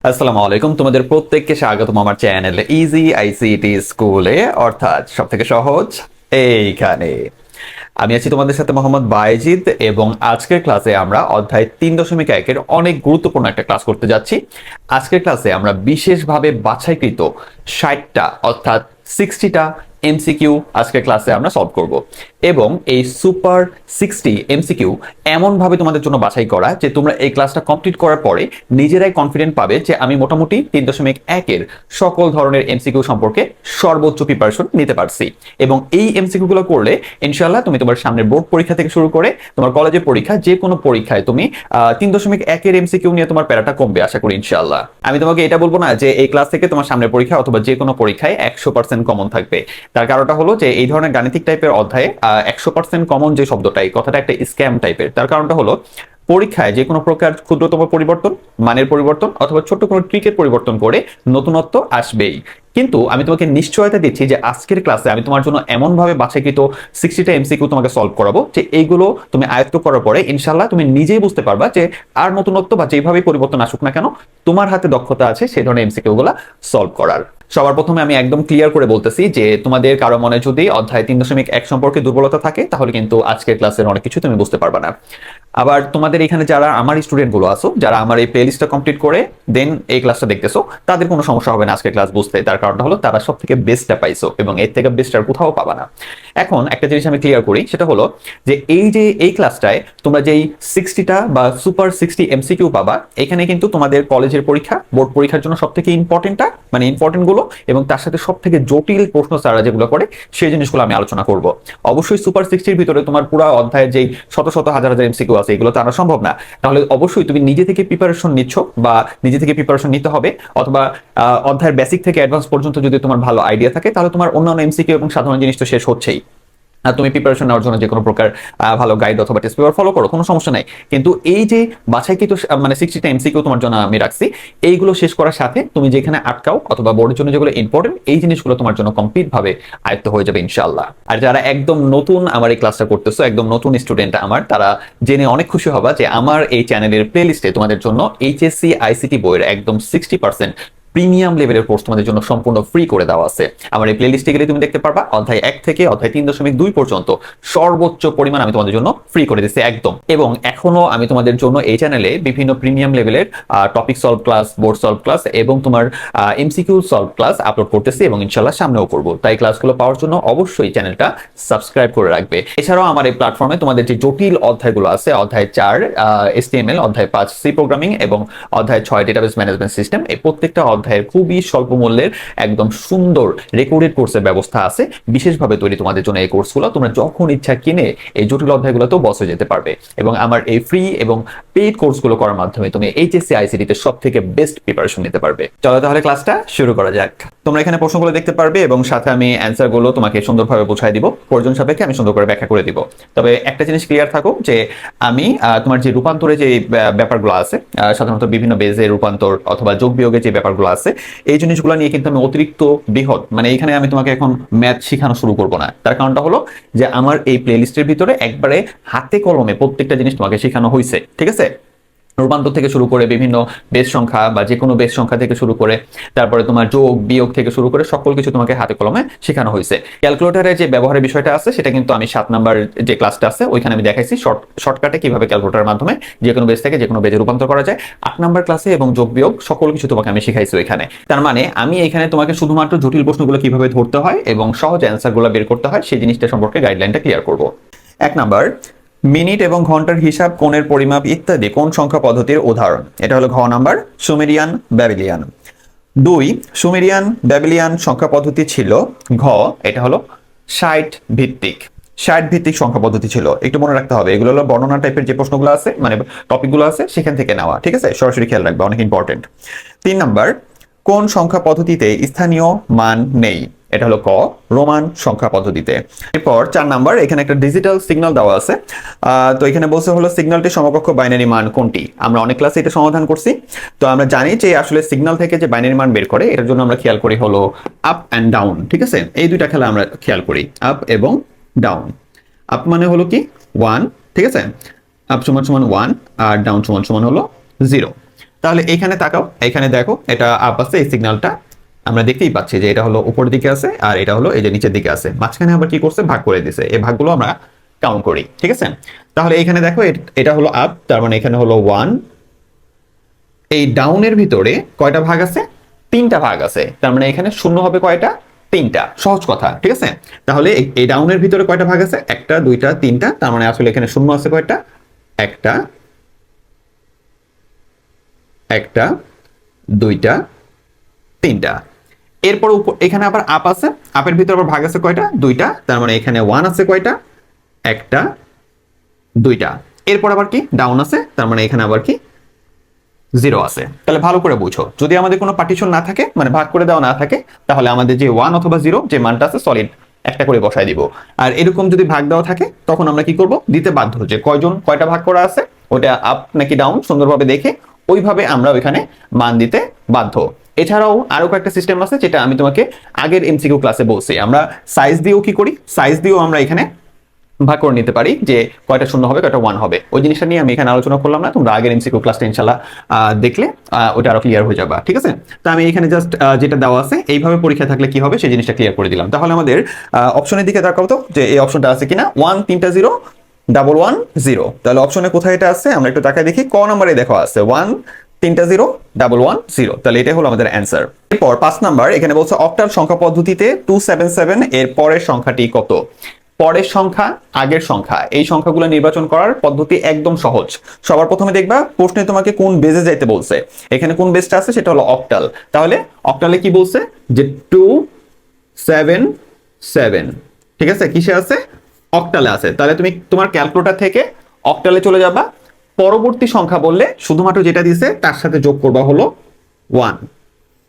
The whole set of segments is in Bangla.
আসসালামু আলাইকুম, তোমাদের প্রত্যেককে স্বাগতম আমার চ্যানেলে ইজি আইসিটি স্কুলে, অর্থাৎ সব থেকে সহজ এইখানে। আমি আছি তোমাদের সাথে মোহাম্মদ বাইজিদ, এবং আজকের ক্লাসে আমরা অধ্যায় 3.1-এর অনেক গুরুত্বপূর্ণ একটা ক্লাস করতে যাচ্ছি। আজকের ক্লাসে আমরা বিশেষভাবে বাছাইকৃত 60টা অর্থাৎ 60টা এমসিকিউ আজকের ক্লাসে আমরা সলভ করব, এবং এই সুপার 60 এমসিকিউ এমনভাবে তোমাদের জন্য বাছাই করা যে তোমরা এই ক্লাসটা কমপ্লিট করার পরে নিজেরাই কনফিডেন্ট পাবে যে আমি মোটামুটি 3.1-এর সকল ধরনের এমসিকিউ সম্পর্কে সর্বোচ্চ প্রিপারেশন নিতে পারছি। এবং এই এমসিকিউ গুলো করলে ইনশাআল্লাহ তুমি তোমার সামনের বোর্ড পরীক্ষা থেকে শুরু করে তোমার কলেজের পরীক্ষা, যে কোনো পরীক্ষায় তুমি 3.1-এর এমসিকিউ নিয়ে তোমার প্যারাটা কমবে আশা করি ইনশাআল্লাহ। আমি তোমাকে এটা বলবো না যে এই ক্লাস থেকে তোমার সামনের পরীক্ষা অথবা যে কোনো পরীক্ষায় 100% কমন থাকবে। তার কারণটা হলো যে এই ধরনের গাণিতিক টাইপের অধ্যায়ে 100% কমন যে শব্দটা, এই কথাটা একটা স্ক্যাম টাইপের। তার কারণটা হলো পরীক্ষায় যে কোনো প্রকার ক্ষুদ্রতম পরিবর্তন, মানের পরিবর্তন অথবা ছোট্ট কোনো ট্রিকের পরিবর্তন করে নতুনত্ব আসবেই। কিন্তু আমি তোমাকে নিশ্চয়তা দিচ্ছি যে আজকের ক্লাসে আমি তোমার জন্য এমনভাবে বাছাইকৃত 60টা এমসিকিউ তোমাকে সলভ করাবো যে এইগুলো তুমি আয়ত্ত করার পরে ইনশাল্লাহ তুমি নিজেই বুঝতে পারবা যে আর নতুনত্ব বা যেভাবেই পরিবর্তন আসুক না কেন, তোমার হাতে দক্ষতা আছে সেই ধরনের এমসিকিউ গুলা সলভ করার। সবার প্রথমে আমি একদম ক্লিয়ার করে বলতেছি যে তোমাদের কারো মনে যদি অধ্যায় 3.1 সম্পর্কে দুর্বলতা থাকে তাহলে কিন্তু আজকের ক্লাসের অনেক কিছু তুমি বুঝতে পারবে না। আবার তোমাদের এখানে যারা আমার স্টুডেন্ট গুলো আছো, যারা আমার এই প্লে লিস্টটা কমপ্লিট করে দেন এই ক্লাসটা দেখতেছো, তাদের কোনো সমস্যা হবে না আজকের ক্লাস বুঝতে। তার কারণটা হলো তারা সব থেকে বেস্টটা পাইছো এবং এর থেকে বেস্ট আর কোথাও পাবা না। এখন একটা জিনিস আমি ক্লিয়ার করি, সেটা হলো যে এই ক্লাসটায় তোমরা যেই 60টা বা সুপার 60 এমসিকিউ পাবা, এখানে কিন্তু তোমাদের কলেজের পরীক্ষা, বোর্ড পরীক্ষার জন্য সব থেকে ইম্পর্টেন্ট গুলো এবং তার সাথে সব থেকে জটিল প্রশ্ন তারা যেগুলো করে সেই জিনিসগুলো আমি আলোচনা করব। অবশ্যই সুপার 60-র ভিতরে তোমার পুরো অধ্যায়ের যেই শত শত হাজার হাজার এমসিকিউ আছে এগুলো তো আনা সম্ভব না। তাহলে অবশ্যই তুমি নিজে থেকে প্রিপারেশন নিচ্ছ বা নিজে থেকে প্রিপারেশন নিতে হবে, অথবা অধ্যায়ের বেসিক থেকে অ্যাডভান্স পর্যন্ত যদি তোমার ভালো আইডিয়া থাকে তাহলে তোমার অন্যান্য এমসিকিউ এবং সাধারণ জিনিস তো শেষ হচ্ছেই। আর তুমি প্রিপারেশন নেওয়ার জন্য যে কোনো প্রকার ভালো গাইড অথবা টেস্ট পেপার ফলো করো, কোনো সমস্যা নাই। কিন্তু এই যে বাছাইকৃত 60টা এমসিকিউ তোমার জন্য আমি রাখছি, এইগুলো শেষ করার সাথে তুমি যেখানে আটকাও অথবা বোর্ডের জন্য যেগুলো ইম্পর্টেন্ট, এই জিনিসগুলো তোমার জন্য কমপ্লিট ভাবে আয়ত্ত হয়ে যাবে ইনশাআল্লাহ। আর যারা একদম নতুন আমার এই ক্লাসটা করতেছো, একদম নতুন স্টুডেন্ট আমার, তারা জেনে অনেক খুশি হবা যে আমার এই চ্যানেলের প্লে লিস্টে তোমাদের জন্য এইচএসসি আইসিটি বইয়ের একদম 60% প্রিমিয়াম লেভেলের কোর্স তোমাদের জন্য সম্পূর্ণ ফ্রি করে দেওয়া আছে। আমার এই প্লেলিস্টে গেলে তুমি দেখতে পারবা অধ্যায় 1 থেকে অধ্যায় 3.2 পর্যন্ত সর্বোচ্চ পরিমাণ আমি তোমাদের জন্য ফ্রি করে দিচ্ছি একদম। এবং এখনো আমি তোমাদের জন্য এই চ্যানেলে বিভিন্ন প্রিমিয়াম লেভেলের topic solve class, board solve class এবং তোমার এমসিকিউ সলভ ক্লাস আপলোড করতেছি এবং ইনশাআল্লাহ সামনেও করব। তাই ক্লাসগুলো পাওয়ার জন্য অবশ্যই চ্যানেলটা সাবস্ক্রাইব করে রাখবে। এছাড়াও আমার এই প্ল্যাটফর্মে তোমাদের যে জটিল অধ্যায়গুলো আছে, অধ্যায় 4 HTML, অধ্যায় 5 সি প্রোগ্রামিং এবং অধ্যায় 6 ডেটাবেস ম্যানেজমেন্ট সিস্টেম, এই প্রত্যেকটা অধ্যায়ের খুবই স্বল্প মূল্যের একদম সুন্দর রেকর্ডেড কোর্সের ব্যবস্থা আছে, বিশেষভাবে তৈরি তোমাদের জন্য। এই কোর্সগুলো তোমরা যখন ইচ্ছা কিনে এই জটিল অধ্যায়গুলোতেও বসে যেতে পারবে। এবং আমার এই ফ্রি এবং পেইড কোর্সগুলো করার মাধ্যমে তুমি এইচএসসি আইসিটিতে সব থেকে বেস্ট প্রিপারেশন নিতে পারবে। চলো তাহলে ক্লাসটা শুরু করা যাক। তোমরা এখানে প্রশ্নগুলো দেখতে পারবে এবং সাথে আমি অ্যান্সারগুলো তোমাকে সুন্দরভাবে বোঝাই দিব, প্রয়োজন সাপেক্ষে আমি সুন্দর করে ব্যাখ্যা করে দিব। তবে একটা জিনিস ক্লিয়ার থাকুক যে আমি তোমার যে রূপান্তরে যে ব্যাপারগুলো আছে, সাধারণত বিভিন্ন বেজের রূপান্তর অথবা যোগ বিয়োগের যে ব্যাপারগুলো আছে, এই জিনিসগুলো নিয়ে কিন্তু আমি অতিরিক্ত বৃহৎ এখানে আমি তোমাকে এখন ম্যাথ শেখানো শুরু করব না। তার কারণটা হলো যে আমার এই প্লেলিস্টের ভিতরে একবারে হাতে কলমে প্রত্যেকটা জিনিস তোমাকে শেখানো হয়েছে, ঠিক আছে? রূপান্তর থেকে শুরু করে বিভিন্ন বেস সংখ্যা বা যে কোনো বেস সংখ্যা থেকে শুরু করে তারপরে তোমার যোগ বিয়োগ থেকে শুরু করে সকল কিছু তোমাকে হাতে কলমে শেখানো হয়েছে। ক্যালকুলেটরের যে ব্যবহারের বিষয়টা আছে সেটা কিন্তু আমি 7 নাম্বার যে ক্লাসটা আছে ওইখানে আমি দেখাইছি শর্টকাটে কিভাবে ক্যালকুলেটরের মাধ্যমে যে কোনো বেস থেকে যে কোনো বেজে রূপান্তর করা যায়। 8 নাম্বার ক্লাসে এবং যোগ বিয়োগ সকল কিছু তোমাকে আমি শিখাইছি ওইখানে। তার মানে আমি এখানে তোমাকে শুধুমাত্র জটিল প্রশ্নগুলো কিভাবে ধরতে হয় এবং সহজ অ্যান্সারগুলো বের করতে হয় সেই জিনিসটা সম্পর্কে গাইডলাইনটা ক্লিয়ার করব। 1 নাম্বার, মিনিট এবং ঘন্টার হিসাব, কোণের পরিমাপ ইত্যাদি কোন সংখ্যা পদ্ধতির উদাহরণ? এটা হলো ঘ number, Sumerian Babylonian. 2, Sumerian Babylonian সংখ্যা পদ্ধতি ছিল ঘ, এটা হলো 60 ভিত্তিক সংখ্যা পদ্ধতি ছিল। একটু মনে রাখতে হবে, এগুলো হলো বর্ণনা টাইপের যে প্রশ্নগুলো আছে টপিকগুলো আছে সেখান থেকে নেওয়া, ঠিক আছে? সরাসরি খেয়াল রাখবে, অনেক ইম্পর্টেন্ট। 3 নাম্বার, কোন সংখ্যা পদ্ধতিতে স্থানীয় মান নেই? এটা হলো ক, রোমান সংখ্যা পদ্ধতিতে। এরপর 4 নাম্বার, এখানে একটা ডিজিটাল সিগন্যাল দেওয়া আছে। তো এখানে বলছে হলো সিগন্যালটির সমকক্ষ বাইনারি মান কোনটি? আমরা অনেক ক্লাসে এটা সমাধান করছি। তো আমরা জানি যে আসলে সিগন্যাল থেকে যে বাইনারি মান বের করে এটার জন্য আমরা খেয়াল করি হলো আপ অ্যান্ড ডাউন, ঠিক আছে? এই দুইটা খেলা আমরা খেয়াল করি, আপ এবং ডাউন। আপ মানে হলো কি 1, ঠিক আছে? আপ সমান সমান 1 আর ডাউন সমান সমান হলো 0। তাহলে এখানে তাকাও, এখানে দেখো এটা আপ আছে, এই সিগন্যালটা আমরা দেখতেই পাচ্ছি যে এটা হলো উপরের দিকে আছে আর এটা হলো এই যে নিচের দিকে আছে, মাঝখানে আবার কি করছে ভাগ করে দিছে। এই ভাগগুলো আমরা কাউন্ট করি, ঠিক আছে। তাহলে এখানে দেখো এটা হলো আপ, তার মানে এখানে হলো 1। এই ডাউনের ভিতরে কয়টা ভাগ আছে? 3টা ভাগ আছে, তার মানে এখানে শূন্য হবে কয়টা? 3টা। সহজ কথা, ঠিক আছে। তাহলে এই ডাউনের ভিতরে কয়টা ভাগ আছে? 1টা 2টা 3টা, তার মানে আসলে এখানে শূন্য আছে কয়টা? 1টা 1টা 2টা 3টা। এরপর এখানে আবার আপ আছে, আপের ভিতরে আবার ভাগ আছে কয়টা? 2টা, তার মানে এখানে 1 আছে কয়টা? 1টা 2টা। এরপর আবার কি ডাউন আছে, তার মানে এখানে আবার কি 0 আছে। তাহলে ভালো করে বুঝো, যদি আমাদের কোনো পার্টিশন না থাকে, মানে ভাগ করে দেওয়া না থাকে, তাহলে আমাদের যে 1 অথবা 0 যে মানটা আছে সলিড একটা করে বসায় দিব। আর এরকম যদি ভাগ দেওয়া থাকে তখন আমরা কি করব? দিতে বাধ্য, যে কয়জন কয়টা ভাগ করা আছে ওটা আপ নাকি ডাউন সুন্দরভাবে দেখে ওইভাবে আমরা ওইখানে মান দিতে বাধ্য। এছাড়াও আরো কয়েকটা সিস্টেম আছে যেটা আমি তোমাকে আগের এমসিকিউ ক্লাসে বলছি। আমরা সাইজ দিয়েও কি করি? সাইজ দিয়েও আমরা এখানে ভাগ করে নিতে পারি যে কয়টা শূন্য হবে কয়টা 1 হবে। ওই জিনিসটা নিয়ে আমি এখানে আলোচনা করলাম না, তোমরা আগের এমসিকিউ ক্লাসটা ইনশাআল্লাহ দেখলে ওটা আরো ক্লিয়ার হয়ে যাবে, ঠিক আছে। তো আমি এখানে জাস্ট যেটা দেওয়া আছে এইভাবে পরীক্ষা থাকলে কি হবে সেই জিনিসটা ক্লিয়ার করে দিলাম। তাহলে আমাদের অপশনের দিকে তাকাও তো, যে এই অপশনটা আছে কিনা, 1 3টা 0 1 1 0। তাহলে অপশনে কোথায় এটা আছে আমরা একটু তাকায় দেখি। ক নম্বরে দেখো আছে 1 3টা 0 1 1 0। তাহলে এটাই হলো আমাদের অ্যান্সার। এরপর 5 নাম্বার এখানে বলছে অক্টাল সংখ্যা পদ্ধতিতে 277 এর পরের সংখ্যাটি কত? পরের সংখ্যা আগের সংখ্যা, এই সংখ্যাগুলো নির্বাচন করার পদ্ধতি একদম সহজ। সবার প্রথমে দেখবা প্রশ্নে তোমাকে কোন বেজে যাইতে বলছে, এখানে কোন বেজটা আছে সেটা হলো অক্টাল। তাহলে অক্টালে কি বলছে? যে 2 7 7, ঠিক আছে। কিসে আছে? অক্টালে আছে। তাহলে তুমি তোমার ক্যালকুলেটর থেকে অক্টালে চলে যাবা, পরবর্তী সংখ্যা বললে শুধুমাত্র যেটা দিছে তার সাথে যোগ করবা হলো 1,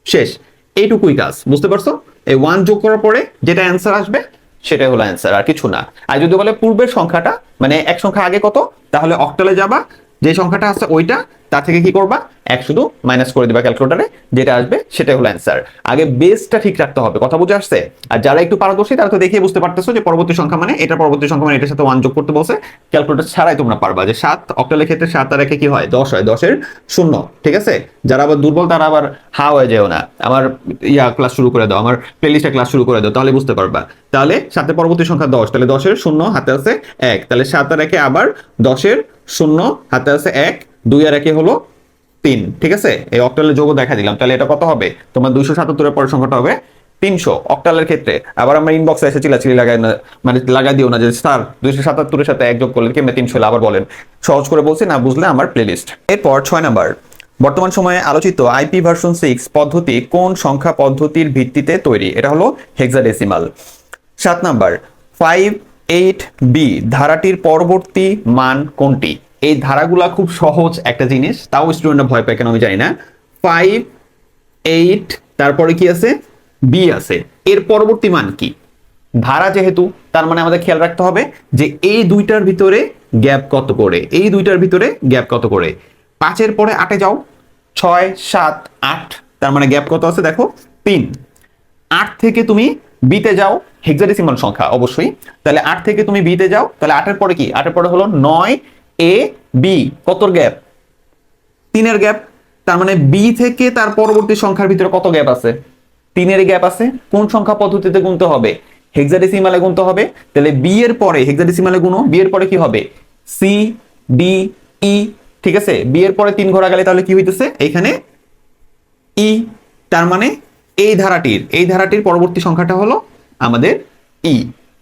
শেষ। এইটুকুই কাজ, বুঝতে পারছো? এই 1 যোগ করার পরে যেটা অ্যান্সার আসবে সেটাই হলো অ্যান্সার, আর কিছু না। আর যদি বলে পূর্বের সংখ্যাটা মানে এক সংখ্যা আগে কত, তাহলে অক্টালে যাবা, যে সংখ্যাটা আছে ওইটা তার থেকে কি করবা? 1 শুধু মাইনাস করে দিবা ক্যালকুলেটরে, যেটা আসবে সেটাই হলো অ্যান্সার। আগে বেসটা ঠিক রাখতে হবে, কথা বুঝে আসছে? আর যারা একটু পারদর্শী তারা তো দেখিয়ে বুঝতে পারতেছো যে পরবর্তী সংখ্যা মানে এটা, পরবর্তী সংখ্যা মানে এটার সাথে 1 যোগ করতে বলছে। ক্যালকুলেটর ছাড়াই তোমরা পারবা যে 7 অক্টালের ক্ষেত্রে 7 আর 1 কি হয়? 10 হয়, 10-এর 0, ঠিক আছে। যারা আবার দুর্বল তারা আবার হা হয়ে যেও না, আমার ক্লাস শুরু করে দাও, আমার প্লেলিস্টে ক্লাস শুরু করে দাও, তাহলে বুঝতে পারবা। তাহলে 7 পরবর্তী সংখ্যা 10, তাহলে 10-এর 0 হাতে আছে 1, তাহলে 7 আর 1 আবার 10-এর 0 হাতে আছে 1, 2 আর 1 হলো 3, ঠিক আছে। এই অক্টালের যোগও দেখা দিলাম, তাহলে এটা কত হবে? তোমার 277 এর পরের সংখ্যাটা হবে 300 অক্টালের ক্ষেত্রে। আবার আমরা ইনবক্সে এসে চিলাচিলি লাগাই না, মানে লাগাই দিও না যে স্যার 277 এর সাথে 1 যোগ করলে কেমনে 300 হলো, আবার বলেন। সহজ করে বলছি, না বুঝলে আমার প্লেলিস্ট। এরপর 6 নাম্বার, বর্তমান সময়ে আলোচিত আইপি ভার্সন 6 পদ্ধতি কোন সংখ্যা পদ্ধতির ভিত্তিতে তৈরি? এটা হলো হেক্সাডেসিমাল। 7 নাম্বার 5 8 বি ধারাটির পরবর্তী মান কোনটি? এই ধারাগুলা খুব সহজ একটা জিনিস, তাও স্টুডেন্টরা ভয় পায় কেন আমি জানি না। 5 8 তারপরে কি আছে? বি আছে, এর পরবর্তী মান কি? ধারা যেহেতু, তার মানে আমাদের খেয়াল রাখতে হবে যে এই দুইটার ভিতরে গ্যাপ কত করে, এই দুইটার ভিতরে গ্যাপ কত করে। 5-এর পরে 8-এ যাও, 6 7 8, তার মানে গ্যাপ কত আছে দেখো 3। 8 থেকে তুমি বিতে যাও, হেক্সাডেসিমাল সংখ্যা অবশ্যই, তাহলে 8 থেকে তুমি বিতে যাও, তাহলে 8-এর পরে কি? 8-এর পরে হলো 9 এ বি, কতর গ্যাপ? 3-এর গ্যাপ। তার মানে বি থেকে তার পরবর্তী সংখ্যার ভিতরে কত গ্যাপ আছে? 3-এর গ্যাপ আছে। কোন সংখ্যা পদ্ধতিতে গুনতে হবে? হেক্সাডেসিমালে গুনতে হবে। তাহলে বি এর পরে হেক্সাডেসিমালে গুনো, বি এর পরে কি হবে? সি ডি ই, ঠিক আছে। বি এর পরে 3 ঘোরা গেলে তাহলে কি হইতেছে? এখানে ই, তার মানে এই ধারাটির পরবর্তী সংখ্যাটা হলো আমাদের ই।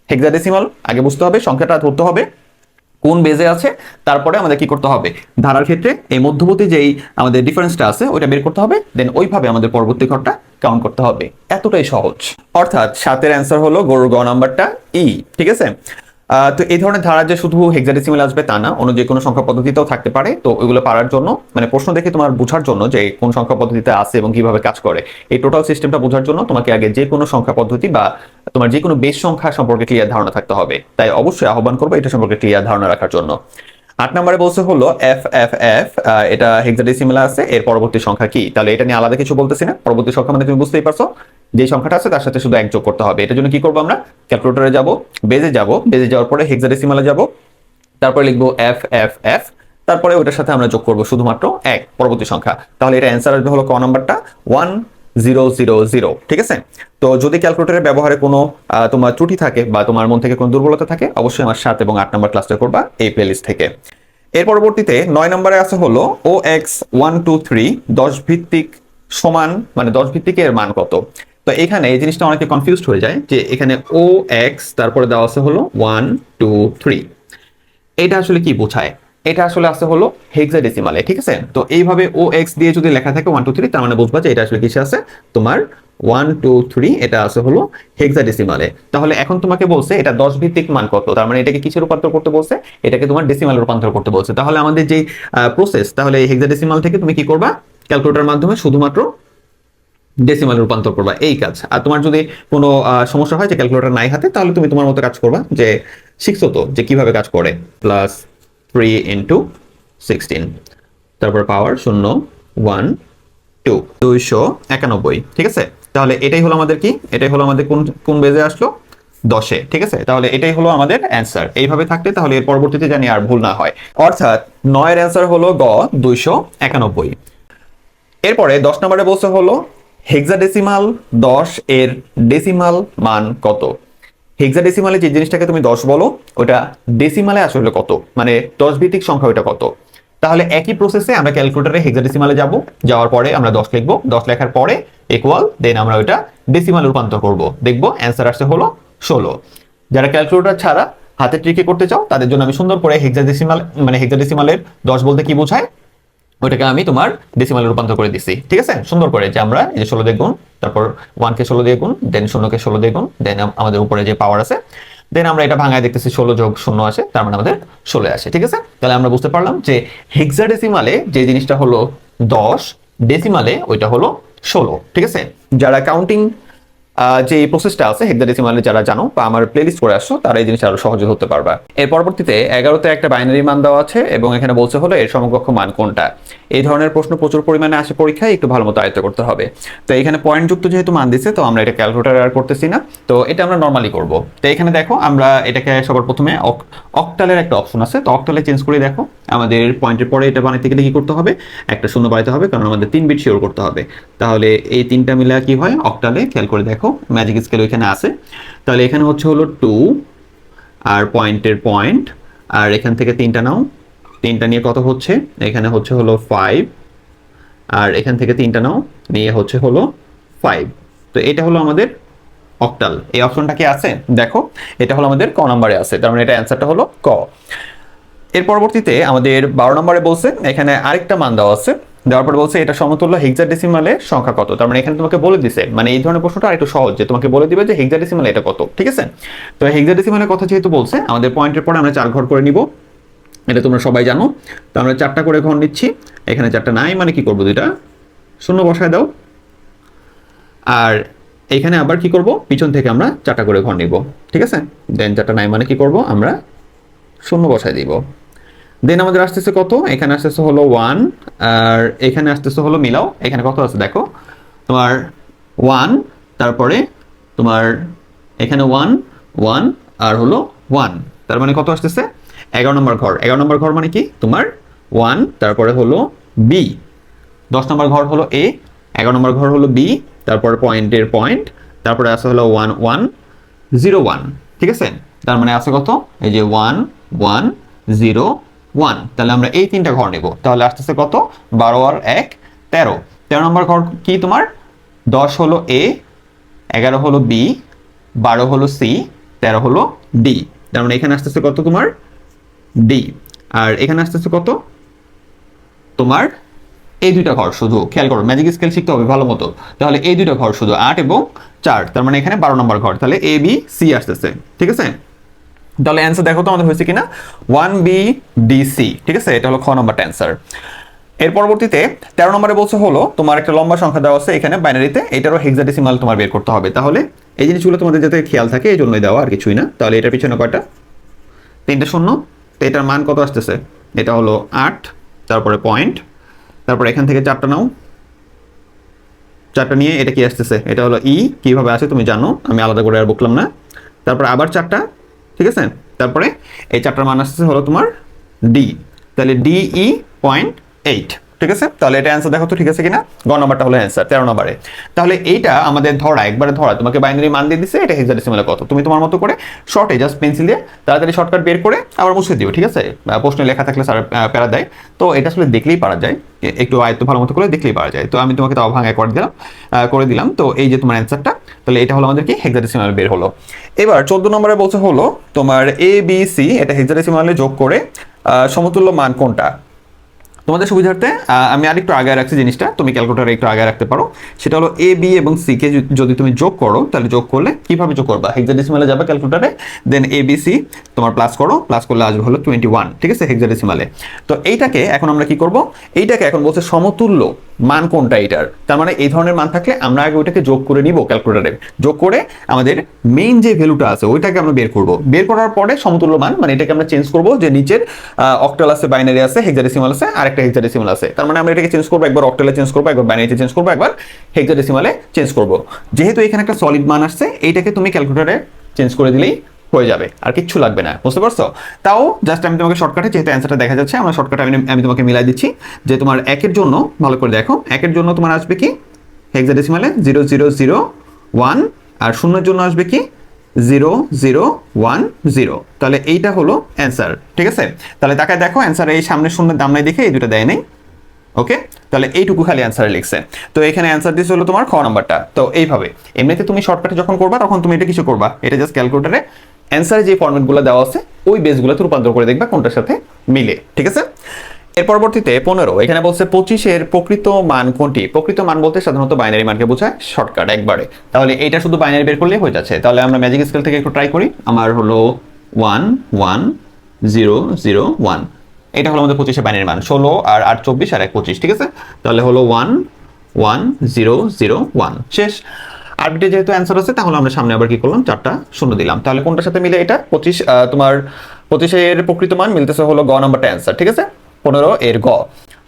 হেক্সাডেসিমাল আগে বুঝতে হবে, সংখ্যাটা ধরতে হবে কোন বেজে আছে, তারপরে আমাদের কি করতে হবে? ধারার ক্ষেত্রে এই মধ্যবর্তী যেই আমাদের ডিফারেন্সটা আছে ওইটা বের করতে হবে, দেন ওইভাবে আমাদের পরবর্তী ঘরটা কাউন্ট করতে হবে। এতটাই সহজ। অর্থাৎ 7-এর অ্যান্সার হলো গরুর গ নাম্বারটা ই, ঠিক আছে। তো এই ধরনের ধারা যে শুধু হেক্সাডেসিমাল আসবে তা না, অন্য যে কোনো সংখ্যা পদ্ধতিতেও থাকতে পারে। তো ওইগুলো পারার জন্য, মানে প্রশ্ন দেখে তোমার বোঝার জন্য যে কোন সংখ্যা পদ্ধতিতে আছে এবং কিভাবে কাজ করে, এই টোটাল সিস্টেমটা বোঝার জন্য তোমাকে আগে যে কোনো সংখ্যা পদ্ধতি বা তোমার যে কোনো বেস সংখ্যা সম্পর্কে ক্লিয়ার ধারণা থাকতে হবে। তাই অবশ্যই আহ্বান করবো এটা সম্পর্কে ক্লিয়ার ধারণা রাখার জন্য। 8 নম্বরে বলছে হলো এফ এফ এফ, এটা হেক্সাডেসিমাল আছে, এর পরবর্তী সংখ্যা কি? তাহলে এটা নিয়ে আলাদা কিছু বলতেছি না, পরবর্তী সংখ্যা মানে তুমি বুঝতেই পারছো যে সংখ্যাটা আছে তার সাথে শুধু 1 যোগ করতে হবে। এটার জন্য কি করবো আমরা? ক্যালকুলেটরে যাব, বেজে যাওয়ার পরে হেক্সাডেসিমালে যাব, তারপরে লিখবো এফ এফ এফ, তারপরে ওটার সাথে আমরা যোগ করবো শুধুমাত্র 1 পরবর্তী সংখ্যা, তাহলে এটা অ্যান্সার আসবে হলো ক নাম্বারটা 1000। ঠিক আছে? তো যদি ক্যালকুলেটরের ব্যবহারে কোনো তোমার ত্রুটি থাকে বা তোমার মন থেকে কোনো দুর্বলতা থাকে, অবশ্যই আমার 7 এবং 8 নাম্বার ক্লাসটা করবা এই প্লেলিস্ট থেকে। এর পরবর্তীতে 9 নম্বরে আছে হলো OX123 10 ভিত্তিক সমান, মানে 10 ভিত্তিক এর মান কত। তো এখানে এই জিনিসটা অনেকে কনফিউজড হয়ে যায় যে এখানে OX তারপরে দেওয়া আছে হলো 1 2 3, এটা আসলে কি বোঝায়? এটা আসলে আছে হলো হেক্সাডেসিমালে। ঠিক আছে? তো এইভাবে OX দিয়ে যদি লেখা থাকে 1 2 3, তার মানে বুঝবা যে এটা আসলে কিসে আছে, তোমার 1 2 3 এটা আছে হলো হেক্সাডেসিমালে। তাহলে এখন তোমাকে বলছে এটা 10 ভিত্তিক মান কত, তার মানে এটাকে কিসে রূপান্তর করতে বলছে, এটাকে তোমার ডেসিমালে রূপান্তর করতে বলছে। তাহলে আমাদের যে প্রসেস, তাহলে এই হেক্সাডেসিমাল থেকে তুমি কি করবা, ক্যালকুলেটরের মাধ্যমে শুধুমাত্র ডেসিমালে রূপান্তর করবা, এই কাজ। আর তোমার যদি কোনো সমস্যা হয় যে ক্যালকুলেটর নাই হাতে, তাহলে তুমি তোমার মতো কাজ করবা, যে শিখছো তো যে কিভাবে কাজ করে, প্লাস 3 ইন্টু 16, তারপর পাওয়ার 0 1 2 291। ঠিক আছে? তাহলে এটাই হলো আমাদের কি, এটাই হলো আমাদের কোন কোন বেজে আসলো, 10-এ। ঠিক আছে? তাহলে এটাই হলো আমাদের অ্যান্সার। এইভাবে থাকলে তাহলে এর পরবর্তীতে জানি আর ভুল না হয়। অর্থাৎ 9 এর অ্যান্সার হলো গ 291। এরপরে 10 নম্বরে বলছে হলো হেক্সাডেসিমাল 10 এর ডেসিমাল মান কত। হেক্সাডেসিমালে যে জিনিসটাকে তুমি 10 বলো, ওটা ডেসিমালে আসলে কত, মানে 10 ভিত্তিক সংখ্যা ওটা কত। তাহলে একই প্রসেসে আমরা ক্যালকুলেটরে হেক্সাডেসিমালে যাব, যাওয়ার পরে আমরা 10 লিখবো, 10 লেখার পরে ইকুয়াল, দেন আমরা ওইটা ডেসিমালে রূপান্তর করব, দেখবো অ্যান্সার আসছে হলো 16। যারা ক্যালকুলেটর ছাড়া হাতে ট্রিকে করতে চাও, তাদের জন্য আমি সুন্দর করে হেক্সাডেসিমাল, মানে হেক্সাডেসিমালের 10 বলতে কি বোঝায় ওইটাকে আমি তোমার ডেসিমালে রূপান্তর করে দিছি। ঠিক আছে? সুন্দর করে, যে আমরা এই যে 16 দিয়ে গুণ, তারপর 1 কে 16 দিয়ে গুণ, দেন 0 কে 16 দিয়ে গুণ, দেন আমাদের উপরে যে পাওয়ার আছে, দেন আমরা এটা ভাঙায় দেখতেছি 16 যোগ 0 আসে, তার মানে আমাদের 16 আসে। ঠিক আছে? তাহলে আমরা বুঝতে পারলাম যে হেক্সাডেসিমালে যে জিনিসটা হলো 10, ডেসিমালে ওইটা হলো 16। ঠিক আছে? যারা কাউন্টিং যে প্রসেসটা আছে হেক্সাডেসিমালে যারা জানো বা আমার প্লেলিস্ট করে আসছো, তারা এই জিনিসটা আরো সহজে ধরতে পারবা। এর পরবর্তীতে 11তে একটা বাইনারি মান দেওয়া আছে এবং এখানে বলছে হলো এর সমকক্ষ মান কোনটা। এই ধরনের প্রশ্ন প্রচুর পরিমাণে আসে পরীক্ষায়, একটু ভালো মতো আয়ত্ত করতে হবে। তো এখানে পয়েন্ট যুক্ত যেহেতু মান দিচ্ছে, তো আমরা এটা ক্যালকুলেটর আর করতেছি না, তো এটা আমরা নরমালি করব। তো এখানে দেখো আমরা এটাকে সবার প্রথমে অক্টালের একটা অপশন আছে, তো অক্টালে চেঞ্জ করে দেখো আমাদের পয়েন্টের পরে এটা বানাইতে গেলে কি করতে হবে, একটা শূন্য বাড়াইতে হবে, কারণ আমাদের 3 বিট শিওর করতে হবে। তাহলে এই তিনটা মিলে কি হয় অক্টালে, খেয়াল করে দেখো ম্যাজিক স্কেল ওইখানে আছে। তাহলে এখানে হচ্ছে হলো 2 আর পয়েন্টের পয়েন্ট, আর এখান থেকে 3টা নাও, 3টা নিয়ে কত হচ্ছে, এখানে হচ্ছে হলো 5, আর এখান থেকে 3টা নাও, নিয়ে হচ্ছে হলো 5। তো এটা হলো আমাদের অক্টাল। এই অপশনটা কি আছে দেখো, এটা হলো আমাদের ক নম্বরে আছে, তার মানে এটা অ্যান্সারটা হলো ক। এর পরবর্তীতে আমাদের 12 নম্বরে বলছে এখানে আরেকটা মান দেওয়া আছে, দেওয়ার পর বলছে এটা সমতুল্য হেক্সাডেসিমালে সংখ্যা কত। তার মানে এখানে তোমাকে বলে দিছে, মানে এই ধরনের প্রশ্নটা আরেকটু সহজ, যে তোমাকে বলে দিবে যে হেক্সাডেসিমালে এটা কত। ঠিক আছে? তো হেক্সাডেসিমালের কথা যেহেতু বলছে, আমাদের পয়েন্টের পরে আমরা 4 ঘর করে নিব, এটা তোমরা সবাই জানো। তো আমরা 4টা করে ঘর নিচ্ছি, এখানে 4টা নাই মানে কি করব, দুইটা শূন্য বসায় দাও, আর এখানে আবার কি করব, পিছন থেকে আমরা 4টা করে ঘর নিব। ঠিক আছে? দেন 4টা নাই মানে কি করব, আমরা শূন্য বসায় দিব। দেন আমাদের আসতেছে কত, এখানে আসতেছে হলো 1, আর এখানে আসতেছে হলো মিলাও, এখানে কত আছে দেখো, তোমার 1, তারপরে তোমার এখানে 1 1 আর হলো 1, তার মানে কত আসতেছে 11 নম্বর ঘর। 11 নম্বর ঘর মানে কি তোমার 1, তারপরে হলো বি, 10 নম্বর ঘর হলো এ, 11 নম্বর ঘর হলো বি, তারপর পয়েন্টের পয়েন্ট, তারপরে আছে হলো 1 1 0 1। ঠিক আছে? তার মানে আছে কত, এই যে 1 1 0 1। তাহলে আমরা এই 3টা ঘর নেব, তাহলে আসতেছে কত, 12 আর 1 13। 13 নম্বর ঘর কি তোমার, 10 হলো এ, 11 হলো বি, 12 হলো সি, 13 হলো ডি। তার মানে এখানে আসতেছে কত তোমার ডি, আর এখানে আসতেছে কত তোমার এই 2টা ঘর। শুধু খেয়াল করো, ম্যাজিক স্কেল শিখতে হবে ভালো মতো। তাহলে এই 2টা ঘর শুধু 8 এবং 4, তার মানে এখানে 12 নম্বর ঘর, তাহলে এ বি সি আসতেছে। ঠিক আছে? তাহলে অ্যান্সার দেখো তো আমাদের হয়েছে কিনা, 1BDC। ঠিক আছে? এটা হলো খ নম্বরটা অ্যান্সার। এর পরবর্তীতে 13 নম্বরে বলছে হলো তোমার একটা লম্বা সংখ্যা দেওয়া আছে এখানে বাইনারিতে, এটারও হেক্সাডেসিমাল তোমার বের করতে হবে। তাহলে এই জিনিসগুলো তোমাদের যাতে খেয়াল থাকে এই জন্যই দেওয়া, আর কিছুই না। তাহলে এটার পিছনে কয়টা, 3টে শূন্য, তো এটার মান কত আসতেছে, এটা হলো 8, তারপরে পয়েন্ট, তারপরে এখান থেকে 4টা নাও, 4টা নিয়ে এটা কি আসতেছে, এটা হলো ই, কিভাবে আসে তুমি জানো, আমি আলাদা করে আর বললাম না। তারপর আবার 4টা, ঠিক আছে? তারপরে এই 4টার মান আসতেছে হলো তোমার ডি। তাহলে DE.8, ঠিক আছে। তাহলে এটা অ্যান্সার দেখো তো ঠিক আছে কিনা। গ নাম্বারটা হলো অ্যান্সার 13 নম্বরে। তাহলে এইটা আমাদের ধরা, একবারে ধরা, তোমাকে বাইনারি মান দিয়ে দিছে, এটা হেক্সাডেসিমালে কত, তুমি তোমার মতো করে শর্টে জাস্ট পেন্সিল দিয়ে তাড়াতাড়ি শর্টকাট বের করে আবার মুছে দিও, ঠিক আছে। প্রশ্নে লেখা থাকলে স্যার প্যারা দেয়, তো এটা আসলে দেখলেই পারা যায়, একটু আয়ত্ত ভালো মতো করে দেখলেই পারা যায়। তো আমি তোমাকে তাও ভাঙায় করে দিলাম। তো এই যে তোমার অ্যান্সারটা, তাহলে এটা হলো আমাদের কি হেক্সাডেসিমাল বের হলো। এবার 14 নম্বরে বলছে হলো তোমার ABC, এটা হেক্সাডেসিমালে যোগ করে সমতুল্য মান কোনটা। তোমাদের সুবিধার্থে আমি আরেকটু আগে রাখছি জিনিসটা, তুমি ক্যালকুলেটারে একটু আগে রাখতে পারো। সেটা হলো A B এবং C কে যদি তুমি যোগ করো, তাহলে যোগ করলে কিভাবে যোগ করবা, হেক্সাডেসিমালে যাবে ক্যালকুলেটারে, দেন ABC তোমার প্লাস করো, প্লাস করলে আসবে হলো 21, ঠিক আছে, হেক্সাডেসিমালে। তো এইটাকে এখন আমরা কি করব, এইটাকে এখন বলছে সমতুল্য মান কোনটা এটার। তার মানে এই ধরনের মান থাকলে আমরা আগে ওইটাকে যোগ করে নিব ক্যালকুলেটারে, যোগ করে আমাদের মেইন যে ভ্যালুটা আছে ওইটাকে আমরা বের করব। বের করার পরে সমতুল্য মান, মানে এটাকে আমরা চেঞ্জ করব, যে নিচের অক্টাল আছে, বাইনারি আছে, হেক্সাডেসিমাল আছে, আর একটা হেক্সাডেসিমাল আছে। তার মানে আমরা এটাকে চেঞ্জ করব, একবার অক্টালে চেঞ্জ করব, একবার বাইনারিতে চেঞ্জ করব, একবার হেক্সাডেসিমালে চেঞ্জ করব। যেহেতু এখানে একটা সলিড মান আসছে, এইটাকে তুমি ক্যালকুলেটারে চেঞ্জ করে দিলেই হয়ে যাবে, আর কিচ্ছু লাগবে না, বুঝতে পারছো। তাও জাস্ট আমি তোমাকে শর্টকাটে, যেহেতু অ্যান্সারটা দেখা যাচ্ছে, আমরা শর্টকাটে আমি তোমাকে মিলাই দিচ্ছি। যে তোমার একের জন্য ভালো করে দেখো, একের জন্য তোমার আসবে কি হেক্সাডেসিমালে 0001, আর শূন্যের জন্য আসবে কি 0010। তাহলে এইটা হলো অ্যান্সার, ঠিক আছে। তাহলে তাকে দেখো অ্যান্সারে এই সামনে শূন্যের দাম নাই দেখে এই দুটো দেয় নাই, ওকে। তাহলে এইটুকু খালি অ্যান্সারে লিখছে। তো এখানে অ্যান্সার দিচ্ছে হলো তোমার খ নাম্বারটা। তো এইভাবে এমনিতে তুমি শর্টকাটে যখন করবা, তখন তুমি এটা কিছু করবা, এটা জাস্ট ক্যালকুলেটারে অ্যান্সারে যে ফরম্যাটগুলো দেওয়া আছে ওই বেসগুলোতে রূপান্তর করে দেখবা কোনটার সাথে মিলে, ঠিক আছে। এর পরবর্তীতে 15, এখানে বলছে 25-এর প্রকৃত মান কোনটি। প্রকৃত মান বলতে সাধারণত বাইনারি মানকে বোঝায়, শর্টকাট একবারে। তাহলে এটা শুধু বাইনারি বের করলে হয়ে যাচ্ছে। তাহলে আমরা ম্যাজিক স্কেল থেকে একটু ট্রাই করি। আমার হলো 11001, এটা হলো আমাদের 25-এর বাইনারি মান, 16 আর 8 24 আর 1 25, ঠিক আছে। তাহলে হলো 11001, শেষ। আরবিটে যেহেতু অ্যান্সার আছে, তাহলে আমরা সামনে আবার কি করলাম, 4টা শূন্য দিলাম। তাহলে কোনটার সাথে মিলে এটা 25, তোমার 25-এর প্রকৃত মান মিলতেছে হলো গ নাম্বারটা অ্যান্সার, ঠিক আছে। 15 এর গ।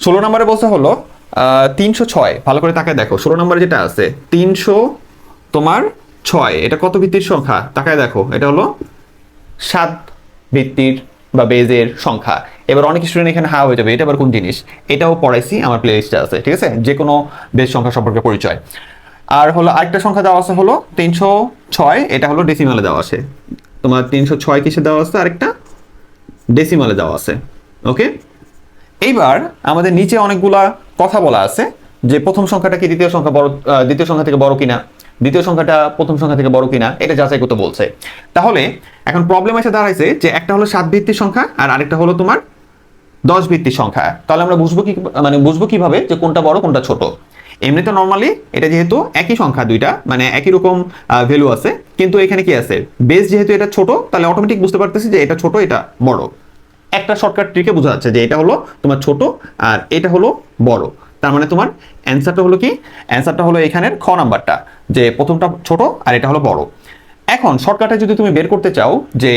16 নম্বরে বলছে হলো 306, ভালো করে তাকায় দেখো 16 নম্বরে যেটা আছে 300 তোমার 6, এটা কত ভিত্তির সংখ্যা তাকায় দেখো, এটা হলো 7 ভিত্তির বা বেজের সংখ্যা। এবার অনেক স্টুডেন্ট এখানে হা হয়ে যাবে, এটা আবার কোন জিনিস, এটাও পড়াইছি, আমার প্লে লিস্টে আছে, ঠিক আছে, যে কোনো বেজ সংখ্যা সম্পর্কে পরিচয়। আর হলো আরেকটা সংখ্যা দেওয়া আছে হলো 306, এটা হলো ডেসিমালে দেওয়া আছে, তোমার 306 কিসে দেওয়া আছে, আরেকটা ডেসিমালে দেওয়া আছে, ওকে। এইবার আমাদের নিচে অনেকগুলা কথা বলা আছে, যে প্রথম সংখ্যাটা কি দ্বিতীয় সংখ্যা বড়, দ্বিতীয় সংখ্যা থেকে বড় কিনা, দ্বিতীয় সংখ্যাটা প্রথম সংখ্যা থেকে বড় কিনা, এটা যাচাই করতে বলছে। তাহলে এখন প্রবলেম এসে দাঁড়াইছে যে একটা হলো 7 ভিত্তির সংখ্যা আর আরেকটা হলো তোমার 10 ভিত্তির সংখ্যা। তাহলে আমরা বুঝবো কিভাবে যে কোনটা বড় কোনটা ছোট। এমনিতে নর্মালি এটা যেহেতু একই সংখ্যা দুইটা, মানে একই রকম ভ্যালু আছে, কিন্তু এখানে কি আছে, বেস যেহেতু এটা ছোট, তাহলে অটোমেটিক বুঝতে পারতেছি যে এটা ছোট এটা বড়। একটা শর্টকাট ট্রিকে বোঝা যাচ্ছে যে এটা হলো তোমার ছোট আর এটা হলো বড়। তার মানে তোমার অ্যান্সারটা হলো কি, অ্যান্সারটা হলো এখানের খ নাম্বারটা, যে প্রথমটা ছোট আর এটা হলো বড়। এখন শর্টকাটে যদি তুমি বের করতে চাও যে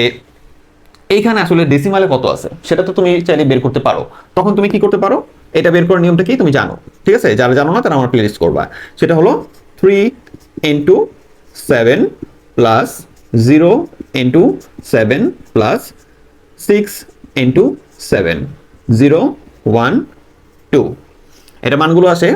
এইখানে আসলে ডেসিমালে কত আছে, সেটা তো তুমি চাইলে বের করতে পারো। তখন তুমি কি করতে পারো, এটা বের করার নিয়মটা কি তুমি জানো, ঠিক আছে। যারা জানো না তারা আমার প্লে লিস্ট করবা। সেটা হলো 3 × 7 প্লাস 0 × 7 প্লাস 6 × 7, 0 1 2, এটা মানগুলো আসে।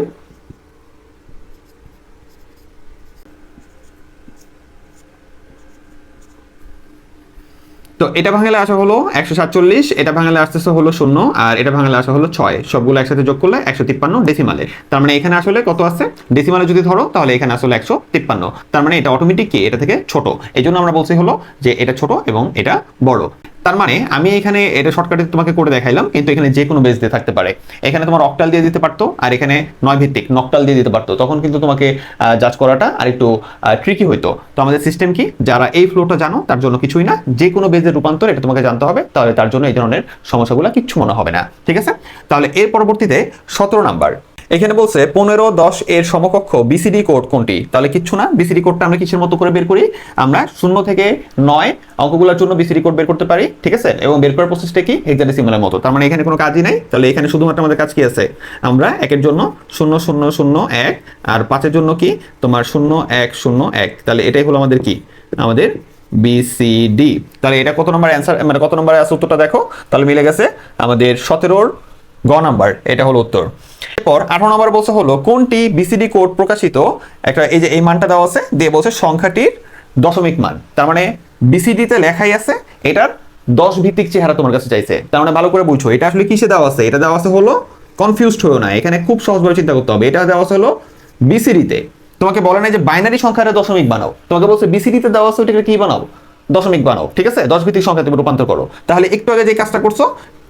তো এটা ভাঙালে আসা হলো 147, এটা ভাঙালে আসতেছে হলো 0, আর এটা ভাঙালে আসা হলো 6, সবগুলো একসাথে যোগ করলে 153 ডেসিমালে। তার মানে এখানে আসলে কত আছে, ডেসিমালে যদি ধরো তাহলে এখানে আসলে 153। তার মানে এটা অটোমেটিক কি এটা থেকে ছোট, এই জন্য আমরা বলছি হলো যে এটা ছোট এবং এটা বড়। তার মানে আমি এখানে এটা শর্টকাটে তোমাকে করে দেখাইলাম, কিন্তু এখানে যে কোনো বেস দিয়ে থাকতে পারে। এখানে তোমার অক্টাল দিয়ে দিতে পারতো, আর এখানে 9 ভিত্তিক নকটাল দিয়ে দিতে পারতো, তখন কিন্তু তোমাকে জাজ করাটা আর একটু ট্রিকি হইতো। তো আমাদের সিস্টেম কি, যারা এই ফ্লোটা জানো তার জন্য কিছুই না, যে কোনো বেজের রূপান্তর এটা তোমাকে জানতে হবে, তাহলে তার জন্য এই ধরনের সমস্যাগুলো কিচ্ছু মনে হবে না, ঠিক আছে। তাহলে এর পরবর্তীতে 17 নাম্বার, এখানে বলছে 15 10 এর সমকক্ষ বিসিডি কোড কোনটি। তাহলে কিচ্ছু না, বিসিডি কোডটা আমরা কিসের মতো করে বের করি, আমরা 0 থেকে 9 অঙ্কগুলোর জন্য বিসিডি কোড বের করতে পারি, ঠিক আছে। এবং বের করার প্রসেসটা কি হেক্সাডেসিমালের মতো। তার মানে এখানে কোনো কাজই নাই। তাহলে এখানে শুধুমাত্র আমাদের কাজ কি আছে, আমরা 1 এর জন্য 0 0 0 1, আর 5 এর জন্য কি তোমার 0 1 0 1। তাহলে এটাই হলো আমাদের কি, আমাদের BCD। তাহলে এটা কত নম্বর অ্যান্সার, মানে কত নম্বরে আছে উত্তরটা দেখো, তাহলে মিলে গেছে আমাদের 17 গ নাম্বার, এটা হলো উত্তর। এরপর 18 নম্বর বলছে হলো কোনটি BCD কোড প্রকাশিত, একটা এই যে এই মানটা দেওয়া আছে, দিয়ে বলছে সংখ্যাটির দশমিক মান, তার মানে BCD তে লেখাই আছে এটার 10 ভিত্তিক চেহারা তোমার কাছে চাইছে। তার মানে ভালো করে বুঝছো এটা আসলে কিসে দেওয়া আছে, এটা দেওয়া আছে হলো, কনফিউজড হয়েও না, এখানে খুব সহজভাবে চিন্তা করতে হবে, এটা দেওয়া আছে হলো BCD তে। তোমাকে বলে নাই যে বাইনারি সংখ্যাটা দশমিক বানাও, তোমাকে বলছে BCD তে দেওয়া আছে ওটাকে কি বানাও, দশমিক বানাও, ঠিক আছে, 10 ভিত্তিক সংখ্যা তুমি রূপান্তর করো। তাহলে একটু আগে যে কাজটা করছো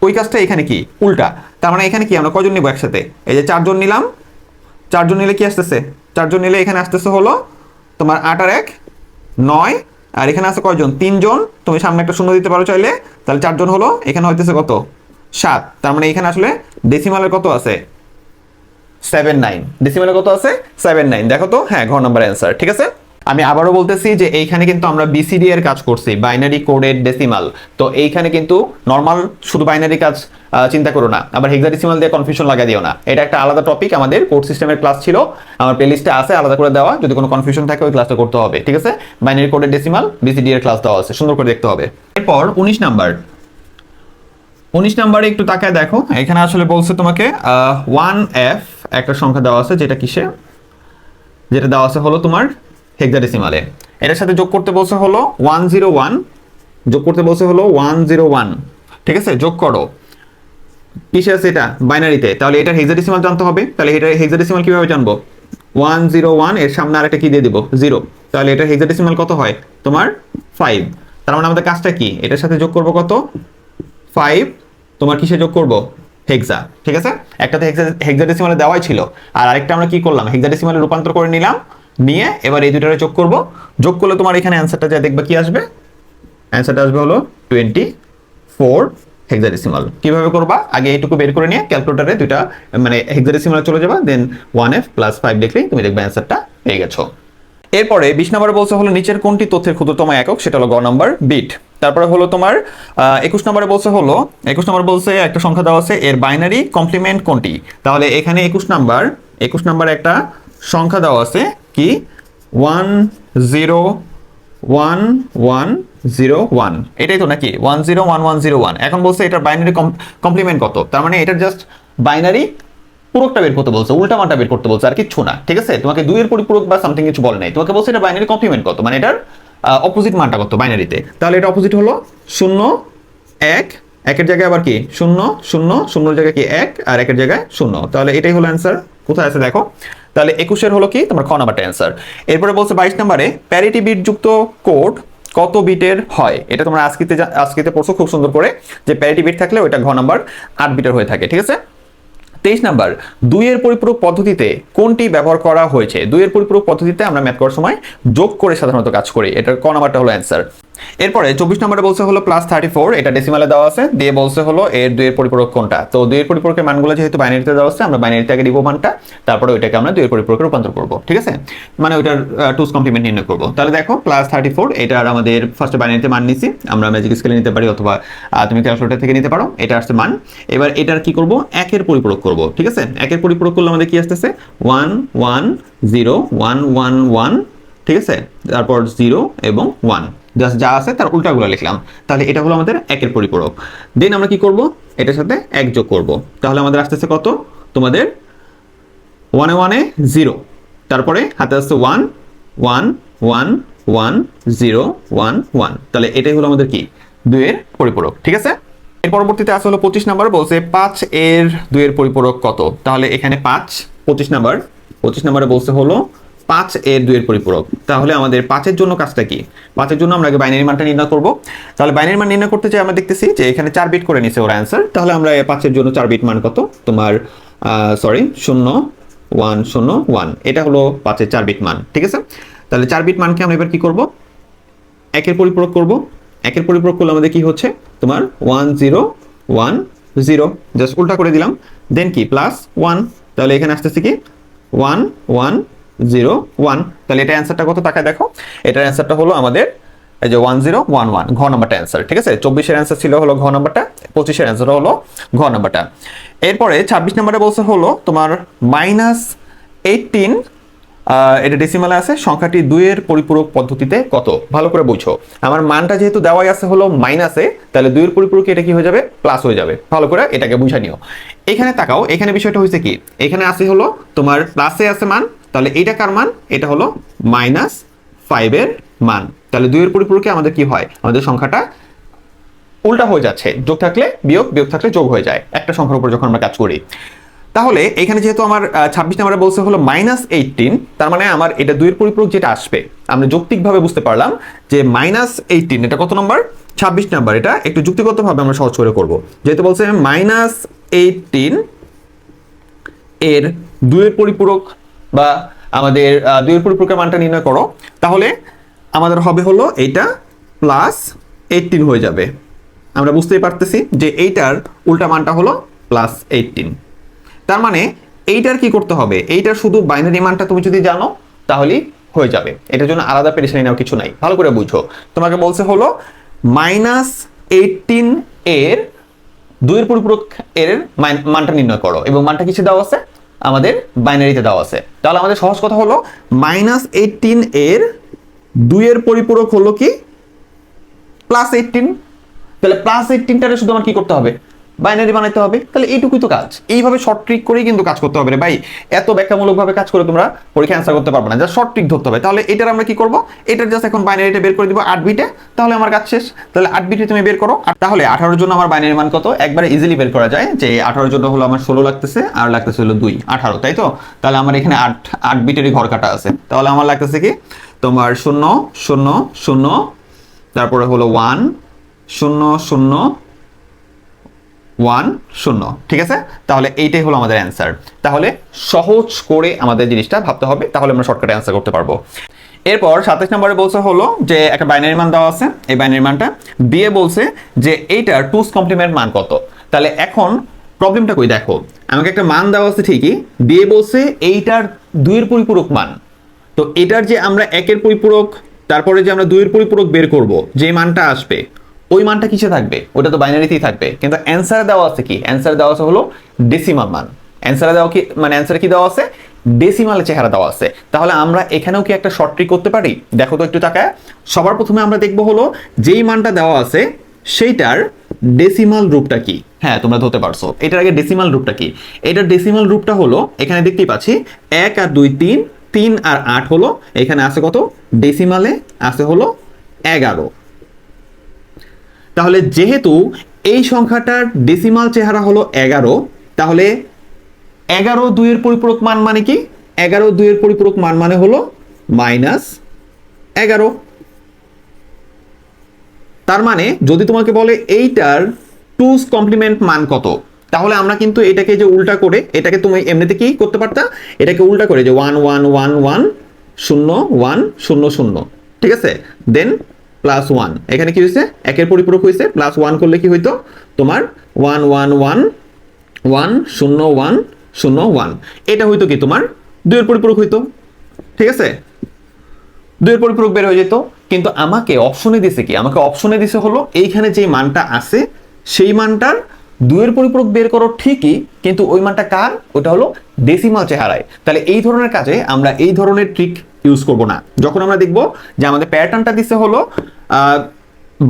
ওই কাজটা এখানে কি উল্টা। তার মানে এখানে কি আমরা কয়জন নিব একসাথে, এই যে 4 জন নিলাম, 4 জন নিলে কি আসতেছে, 4 জন নিলে এখানে আসতেছে হলো তোমার 8 আর 1 9, আর এখানে আছে কয়জন, 3 জন, তুমি সামনে একটা শূন্য দিতে পারো চাইলে, তাহলে 4 জন হলো, এখানে হইতেছে কত 7। তার মানে এখানে আসলে ডেসিমালের কত আছে 79, ডেসিমালে কত আছে 79, দেখো তো, হ্যাঁ ঘ নাম্বার অ্যান্সার, ঠিক আছে। আমি আবারও বলতেছি যে এইখানে কিন্তু আমরা BCD এর কাজ করছি, বাইনারি কোডেড ডেসিমাল, তো এইখানে কিন্তু নর্মাল শুধু বাইনারি কাজ চিন্তা করো না, আবার হেক্সাডেসিমাল দিয়ে কনফিউশন লাগা দিও না, এটা একটা আলাদা টপিক, আমাদের কোড সিস্টেমের ক্লাস ছিল, আমার প্লেলিস্টে আছে আলাদা করে দেওয়া, যদি কোনো কনফিউশন থাকে ওই ক্লাসটা করতে হবে, ঠিক আছে। বাইনারি কোডেড ডেসিমাল BCD এর ক্লাস দেওয়া আছে, সুন্দর করে দেখতে হবে। এরপর 19 নাম্বার, 19 নাম্বারে একটু তাকায় দেখো, এখানে আসলে বলছে তোমাকে 1F একটা সংখ্যা দেওয়া আছে, যেটা কিসে, যেটা দেওয়া আছে হলো তোমার হেক্সাডেসিমালে, এটার সাথে যোগ করতে বলছে হলো 101, যোগ করতে বলছে হলো 101, ঠিক আছে, যোগ করো, কিসে আছে এটা বাইনারিতে, তাহলে এটার হেক্সাডেসিমাল জানতে হবে, তাহলে এটা হেক্সাডেসিমাল কিভাবে জানবো, 101 এর সামনে আরেকটা কি দিয়ে দিব 0, তাহলে এটার হেক্সাডেসিমাল কত হয় তোমার 5। তার মানে আমাদের কাজটা কি, এটার সাথে যোগ করব কত 5, তোমার কিসে যোগ করব হেক্সা, ঠিক আছে, একটাতে হেক্সাডেসিমালে দেওয়াই ছিল, আর আরেকটা আমরা কি করলাম হেক্সাডেসিমালে রূপান্তর করে নিলাম, নিয়ে এবার এই দুটোরে যোগ করব, যোগ করলে তোমার এখানে অ্যান্সারটা যা দেখবে কি আসবে, অ্যান্সারটা আসবে হলো 24 হেক্সাডেসিমাল। কিভাবে করবা, আগে এইটুকু বের করে নিয়ে ক্যালকুলেটরে দুইটা মানে হেক্সাডেসিমালে চলে যাবা, দেন 1F + 5 লিখলেই তুমি দেখবে অ্যান্সারটা পেয়ে গেছো। এরপরে 20 নম্বরে বলছে হলো নিচের কোনটি তথ্যের ক্ষুদ্রতম একক, সেটা হলো গ নাম্বার বিট। তারপরে হলো তোমার 21 নম্বরে বলছে হলো, 21 নম্বর বলছে একটা সংখ্যা দেওয়া আছে, এর বাইনারি কমপ্লিমেন্ট কোনটি, তাহলে এখানে 21 নাম্বারে একটা সংখ্যা দেওয়া আছে কি 101101, এটাই তো নাকি 101101। এখন বলছে এটার বাইনারি কমপ্লিমেন্ট কত, তার মানে এটার জাস্ট বাইনারি পূরকটা বের করতে বলছে, উল্টা মানটা বের করতে বলছে, আর কিচ্ছু না, ঠিক আছে, তোমাকে 2 এর পরিপূরক বা সামথিং কিছু বলে নাই, তোমাকে বলছে এটা বাইনারি কমপ্লিমেন্ট কত, মানে এটার অপোজিট মানটা কত বাইনারিতে, তাহলে এটা অপোজিট হলো 0 1, একের জায়গায় আবার কি 0 0, 0 জায়গায় কি 1, আর একের জায়গায় 0, তাহলে এটাই হলো অ্যান্সার। কোথায় আছে দেখো, তাহলে 21 এর হলো কি তোমার খ নাম্বারটা অ্যান্সার। এরপরে বলছে 22 নম্বরে প্যারিটি বিট যুক্ত কোড কত বিটের হয়, এটা তোমরা আজকেতে পড়ছো খুব সুন্দর করে, যে প্যারিটি বিট থাকলে ওইটা ঘ নাম্বার 8 বিটের হয়ে থাকে, ঠিক আছে। 23 নাম্বার 2 এর পরিপূরক পদ্ধতিতে কোনটি ব্যবহার করা হয়েছে, 2 এর পরিপূরক পদ্ধতিতে আমরা ম্যাথ করার সময় যোগ করে সাধারণত কাজ করি, এটার ক নাম্বারটা হলো অ্যান্সার। এরপরে 24 নম্বরে বলছে হলো +34, এটা ডেসিমালে দেওয়া আছে, দিয়ে বলছে হলো এর 2 এর পরিপূরক কোনটা, তো 2 এর পরিপূরকের মানগুলো যেহেতু বাইনারিতে দেওয়া আছে, আমরা বাইনারিতে আগে দিব মানটা, তারপরে ওইটাকে আমরা 2 এর পরিপূরকে রূপান্তর করব, ঠিক আছে, মানে ওইটার টুস কমপ্লিমেন্ট নির্ণয় করব। তাহলে দেখো +34, এটার আমাদের ফার্স্টে বাইনারিতে মান নিছি, আমরা ম্যাজিক স্কেলে নিতে পারি অথবা তুমি ক্যালকুলেটর থেকে নিতে পারো, এটা আসছে মান। এবার এটার কি করব, 1 এর পরিপূরক করব, ঠিক আছে, 1 এর পরিপূরক করলে আমাদের কি আসতেছে 1 1 0 1 1 1, ঠিক আছে, তারপর 0 এবং 1, জাস্ট যা আছে তার উল্টাগুলো লিখলাম, তাহলে এটা হলো আমাদের 1 এর পরিপূরক। দেন আমরা কি করব, এটার সাথে 1 যোগ করব, তাহলে আমাদের আসতেছে কত তোমাদের 1 এ 1 এ 0, তারপরে হাতে আসছে 1 1 1 1 0 1 1, তাহলে এটাই হলো আমাদের কি 2 এর পরিপূরক, ঠিক আছে। এর পরবর্তীতে আসলে 25 নাম্বার বলছে 5 এর 2 এর পরিপূরক কত, তাহলে এখানে 5 25 নাম্বারে বলছে হলো 5 এর 2 এর পরিপূরক, তাহলে আমাদের 5 এর জন্য কাজটা কি, 5 এর জন্য আমরা আগে বাইনারি মানটা নির্ণয় করব, তাহলে বাইনারি মান নির্ণয় করতে চাই আমরা দেখতেছি যে এখানে 4 বিট করে নিছে ওর অ্যান্সার, তাহলে আমরা 5 এর জন্য 4 বিট মান কত তোমার 0 1 0 1, এটা হলো 5 এর 4 বিট মান, ঠিক আছে। তাহলে 4 বিট মানকে আমরা এবার কি করব, 1 এর পরিপূরক করব, 1 এর পরিপূরক করলে আমাদের কি হচ্ছে তোমার 1 0 1 0, জাস্ট উল্টা করে দিলাম, দেন কি +1, তাহলে এখানে আসতেছে কি 1 1 0 1, তাহলে এটা অ্যান্সারটা কত টাকা দেখো, এটার অ্যান্সারটা হলো আমাদের এই যে 1011, ঘ নাম্বারটা অ্যান্সার, ঠিক আছে। 24 এর অ্যান্সার ছিল হলো ঘ নাম্বারটা, 25 এর অ্যান্সার হলো ঘ নাম্বারটা। এরপরে 26 নম্বরে বলছে হলো তোমার -18 এটা ডেসিমালে আছে, সংখ্যাটি 2 এর পরিপূরক পদ্ধতিতে কত? ভালো করে বুঝো। আমার মানটা যেহেতু দেওয়াই আছে হলো মাইনাসে, তাহলে 2 এর পরিপূরকে এটা কি হয়ে যাবে? প্লাস হয়ে যাবে। ভালো করে এটাকে বুঝা নিও। এখানে তাকাও, এখানে বিষয়টা হয়েছে কি, এখানে আছে হলো তোমার প্লাসে আছে মান, তাহলে এটা কার মান? এটা হলো -5 এর মান। তাহলে 2 এর পরিপূরকে আমাদের কি হয়? আমাদের সংখ্যাটা উল্টা হয়ে যাচ্ছে, যোগ থাকলে বিয়োগ, বিয়োগ থাকলে যোগ হয়ে যায় একটা সংখ্যার উপর যখন আমরা কাজ করি। তাহলে এখানে যেহেতু আমার 26 নাম্বারে বলছে হলো -18, তার মানে আমার এটা 2 এর পরিপূরক যেটা আসবে, আমরা যৌক্তিকভাবে বুঝতে পারলাম যে -18 এটা কত নাম্বার? 26 নাম্বার। এটা একটু যুক্তিগতভাবে আমরা সহজ করে করব। যেহেতু বলছে -18 এর 2 এর পরিপূরক বা আমাদের 2 এর পরিপূরকের মানটা নির্ণয় করো, তাহলে আমাদের হবে হলো এইটা +18 হয়ে যাবে। আমরা বুঝতেই পারতেছি যে এইটার উল্টা মানটা হলো +18। তার মানে এইটার কি করতে হবে? এইটার শুধু বাইনারি মানটা তুমি যদি জানো তাহলেই হয়ে যাবে, এটার জন্য আলাদা পেরেশানি নেওয়ার কিছু নাই। ভালো করে বুঝো, তোমাকে বলছে হলো -18 এর 2 এর পরিপূরক এর মানটা নির্ণয় করো, এবং মানটা কিসে দেওয়া আছে? আমাদের বাইনারিতে দেওয়া আছে। তাহলে আমাদের সহজ কথা হলো -18 এর 2 এর পরিপূরক হলো কি? +18। তাহলে +18টারে শুধু আমার কি করতে হবে? বাইনারি বানাইতে হবে। তাহলে এইটুকুই তো কাজ। এইভাবে শর্ট ট্রিক করেই কিন্তু কাজ করতে হবে রে ভাই। এত ব্যাখ্যামূলকভাবে কাজ করে তোমরা পরীক্ষা অ্যান্সার করতে পারবে না, জাস্ট শর্ট ট্রিক ধরতে হবে। তাহলে এটার আমরা কি করব? এটার জাস্ট এখন বাইনারিটা বের করে দিব 8 বিটে, তাহলে আমার কাজ শেষ। তাহলে 8 বিটে তুমি বের করো। আর তাহলে 18 এর জন্য আমার বাইনারি মান কত? একবারে ইজিলি বের করা যায় যে 18 এর জন্য হলো আমার 16 লাগতেছে, আর লাগতেছে হলো 2, 18, তাই তো? তাহলে আমার এখানে 8 বিটেরই ঘর কাটা আছে। তাহলে আমার লাগতেছে কি তোমার 0 0 0, তারপরে হলো 1 0 0 1 0, ঠিক আছে? তাহলে এইটাই হলো আমাদের অ্যান্সার। তাহলে সহজ করে আমাদের জিনিসটা ভাবতে হবে, তাহলে আমরা শর্টকাটে অ্যান্সার করতে পারবো। এরপর 27 নম্বরে বলছে হলো যে একটা বাইনারি মান দেওয়া আছে, এই বাইনারি মানটা দিয়ে বলছে যে এইটার 2's কমপ্লিমেন্ট মান কত। তাহলে এখন প্রবলেমটা কই দেখো, আমাকে একটা মান দেওয়া আছে ঠিকই, দিয়ে বলছে এইটার 2 এর পরিপূরক মান। তো এটার যে আমরা 1 এর পরিপূরক, তারপরে যে আমরা 2 এর পরিপূরক বের করব, যে মানটা আসবে ওই মানটা কিসে থাকবে? ওটা তো বাইনারিতেই থাকবে। কিন্তু অ্যান্সারে দেওয়া আছে কি? অ্যান্সারে দেওয়া আছে হলো ডেসিমাল মান। অ্যান্সারে দেওয়া কি মানে অ্যান্সারে কি দেওয়া আছে? ডেসিমালের চেহারা দেওয়া আছে। তাহলে আমরা এখানেও কি একটা শর্ট ট্রিক করতে পারি? দেখো তো একটু তাকায়। সবার প্রথমে আমরা দেখবো হলো যেই মানটা দেওয়া আছে সেইটার ডেসিমাল রূপটা কি। হ্যাঁ, তোমরা ধরতে পারছো। এটার আগে ডেসিমাল রূপটা কি? এটার ডেসিমাল রূপটা হলো এখানে দেখতেই পাচ্ছি 1 আর 2 3, 3 আর 8 হলো এখানে আছে কত? ডেসিমালে আছে হলো 11। তাহলে যেহেতু এই সংখ্যাটার ডেসিমাল চেহারা হলো 11, তাহলে 11 2 এর পরিপূরক মান মানে কি? 11 2 এর পরিপূরক মান মানে হলো -11। তার মানে যদি তোমাকে বলে এইটার 2's কমপ্লিমেন্ট মান কত, তাহলে আমরা কিন্তু এটাকে যে উল্টা করে, এটাকে তুমি এমনিতে কি করতে পারতা? এটাকে উল্টা করে যে 1 1 1 1 0 1 0 0, ঠিক আছে? দেন +1, এখানে কি হয়েছে? 1 এর পরিপূরক হয়েছে, +1 করলে কি হইতো? তোমার 1 1 1 1 0 1 0 1, এটা হইতো কি তোমার 2 এর পরিপূরক হইতো, ঠিক আছে? 2 এর পরিপূরক বের হয়ে যেত। কিন্তু আমাকে অপশনে দিছে কি? আমাকে অপশনে দিছে হলো এইখানে যে মানটা আছে সেই মানটার 2 এর পরিপূরক বের করো ঠিকই, কিন্তু ওই মানটা কার? ওটা হলো ডেসিমাল চেহারায়। তাহলে এই ধরনের কাজে আমরা এই ধরনের ট্রিক ইউজ করব না। যখন আমরা দেখব যে আমাদের প্যাটার্নটা দিছে হলো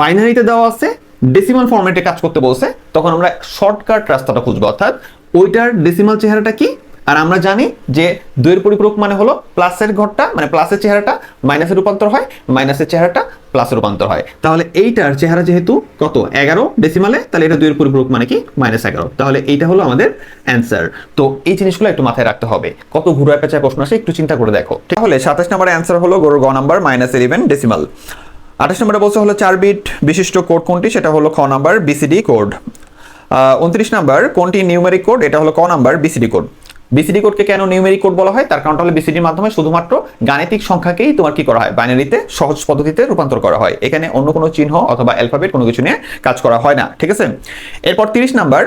বাইনারিতে দেওয়া আছে, ডেসিমাল ফরম্যাটে কাজ করতে বলছে, তখন আমরা শর্টকাট রাস্তাটা খুঁজবো, অর্থাৎ ওইটার ডেসিমাল চেহারাটা কি। আর আমরা জানি যে 2 এর পরিপূরক মানে হলো প্লাসের ঘরটা, মানে প্লাসের চেহারাটা মাইনাসে রূপান্তর হয়, মাইনাসের চেহারাটা প্লাসে রূপান্তর হয়। তাহলে এইটার চেহারা যেহেতু কত? 11 ডেসিমালে, তাহলে এটা 2 এর পরিপূরক মানে কি? -11। তাহলে এইটা হলো আমাদের অ্যান্সার। তো এই জিনিসগুলো একটু মাথায় রাখতে হবে। কত ঘুরায় পেঁচায় প্রশ্ন আসে একটু চিন্তা করে দেখো। তাহলে 27 নম্বরের অ্যান্সার হলো গ নাম্বার -11 ডেসিমাল। 28 নম্বরে বলছে হলো 4 বিট বিশিষ্ট কোড কোনটি? সেটা হলো খ নাম্বার বিসিডি কোড। 29 নাম্বার কোনটি নিউমেরিক কোড? এটা হলো ক নাম্বার বিসিডি কোড। বিসিডি কোডকে কেন নিউমেরিক কোড বলা হয়? তার কারণটা হলো বিসিডির মাধ্যমে শুধুমাত্র গাণিতিক সংখ্যাকেই তোমার কি করা হয়? বাইনারিতে সহজ পদ্ধতিতে রূপান্তর করা হয়। এখানে অন্য কোনো চিহ্ন অথবা অ্যালফাবেট কোনো কিছু নিয়ে কাজ করা হয় না, ঠিক আছে? এরপর 30 নাম্বার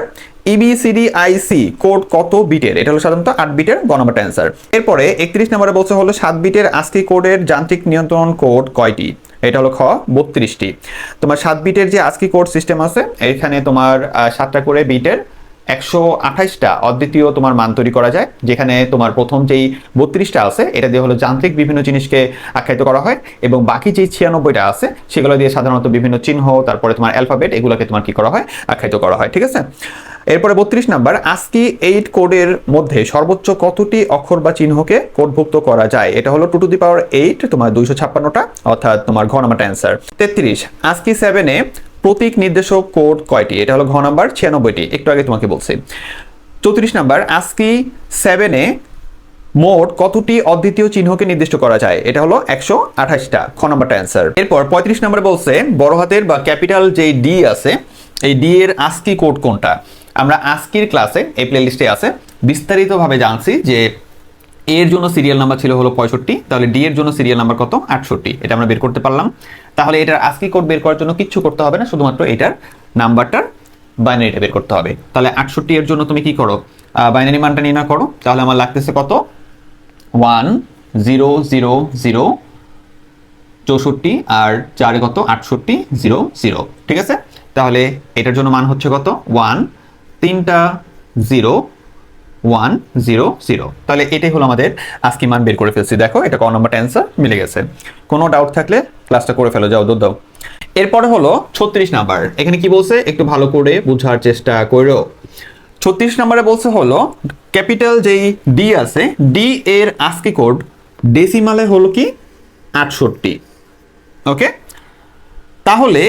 ইবিসিডিআইসি কোড কত বিটের? এটা হলো সাধারণত 8 বিটের, গ নাম্বারটা অ্যান্সার। এরপরে 31 নম্বরে বলছে হলো 7 বিটের আস্কি কোডের যান্ত্রিক নিয়ন্ত্রণ কোড কয়টি? এটা হলো খ 32টি। তোমার 7 বিটের যে আস্কি কোড সিস্টেম আছে, এখানে তোমার 7টা করে বিটের 128টা অদ্বিতীয় তোমার মান তৈরি করা যায়, যেখানে তোমার প্রথম যেই 32টা আছে এটা দিয়ে হলো যান্ত্রিক বিভিন্ন জিনিসকে আখ্যায়িত করা হয়, এবং বাকি যেই 96টা আছে সেগুলো দিয়ে সাধারণত বিভিন্ন চিহ্ন, তারপরে তোমার অ্যালফাবেট, এগুলোকে তোমার কি করা হয়, আখ্যায়িত করা হয়। ঠিক আছে, এরপরে 32 নাম্বার, ASCII 8 কোডের মধ্যে সর্বোচ্চ কতটি অক্ষর বা চিহ্নকে কোডভুক্ত করা যায়? এটা হলো 2 টু দি পাওয়ার 8, তোমার 256টা, অর্থাৎ তোমার ঘ নাম্বারটা অ্যান্সার। 33, ASCII 7 এ প্রতীক নির্দেশক কোড কয়টি? এটা হলো ঘ নাম্বার 96টি, একটু আগে তোমাকে বলছি। 34 নাম্বার, ASCII 7 এ মোট কতটি অদ্বিতীয় চিহ্নকে নির্দিষ্ট করা যায়? এটা হলো 128টা, খ নাম্বারটা অ্যান্সার। এরপর 35 নাম্বার বলছে বড় হাতের বা ক্যাপিটাল যেই ডি আছে, এই ডি এর ASCII কোড কোনটা? আমরা ASCIIর ক্লাসে এই প্লেলিস্টে আছে বিস্তারিতভাবে জানছি যে এর জন্য সিরিয়াল নাম্বার ছিল হলো 65, তাহলে ডি এর জন্য সিরিয়াল নাম্বার কত? 68। এটা আমরা বের করতে পারলাম। তাহলে এটার ASCII কোড বের করার জন্য কিচ্ছু করতে হবে না, শুধুমাত্র এটার নাম্বারটার বাইনারিটা বের করতে হবে। তাহলে 68 এর জন্য তুমি কি করো, বাইনারি মানটা নির্ণয় করো। তাহলে আমার লাগতেছে কত? 1000 64 আর 4 কত? 6800। ঠিক আছে, তাহলে এটার জন্য মান হচ্ছে কত? 1, 3টা 0, 1 0 0। তাহলে এটাই হলো আমাদের ASCII মান, বের করে ফেলছি। দেখো এটা ক নাম্বারটা অ্যান্সার মিলে গেছে। কোনো ডাউট থাকলে ক্লাসটা করে ফেলো, যাও দৌড় দাও। এরপরে হলো 36 নাম্বার। এখানে কি বলছে একটু ভালো করে বোঝার চেষ্টা করো। 36 নাম্বারে বলছে হলো ক্যাপিটাল যেই ডি আছে, ডি এর ASCII কোড ডেসিমালে হলো কি 68। ওকে, তাহলে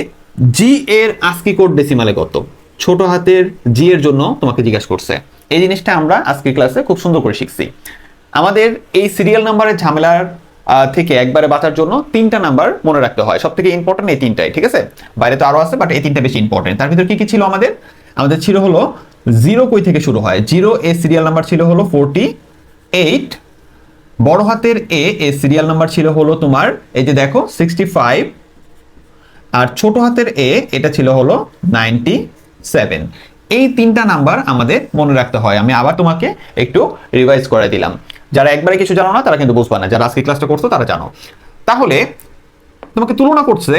জি এর ASCII কোড ডেসিমালে কত? ছোট হাতের জি এর জন্য তোমাকে জিজ্ঞাসা করছে। এই জিনিসটা আমরা আজকের ক্লাসে খুব সুন্দর করে শিখছি। আমাদের এই সিরিয়াল নাম্বারের ঝামেলার থেকে একবারে বাঁচার জন্য 3টা নাম্বার মনে রাখতে হয়, সব থেকে ইম্পর্টেন্ট এই 3টাই। ঠিক আছে, বাইরে তো আরো আছে, বাট এই 3টা বেশি ইম্পর্টেন্ট। তার ভিতর কি কি ছিল আমাদের? আমাদের ছিল হলো 0 কই থেকে শুরু হয়? 0 এর সিরিয়াল নাম্বার ছিল হলো 48। বড় হাতের এ এর সিরিয়াল নাম্বার ছিল হলো তোমার এই যে দেখো 65, আর ছোট হাতের এ এটা ছিল হলো 97। এই 3টা নাম্বার আমাদের মনে রাখতে হয়। আমি আবার তোমাকে একটু রিভাইজ করে দিলাম। যারা একবারে কিছু জানো না তারা কিন্তু বুঝবে না, যারা আজকে ক্লাসটা করছো তারা জানো। তাহলে তোমাকে তুলনা করছে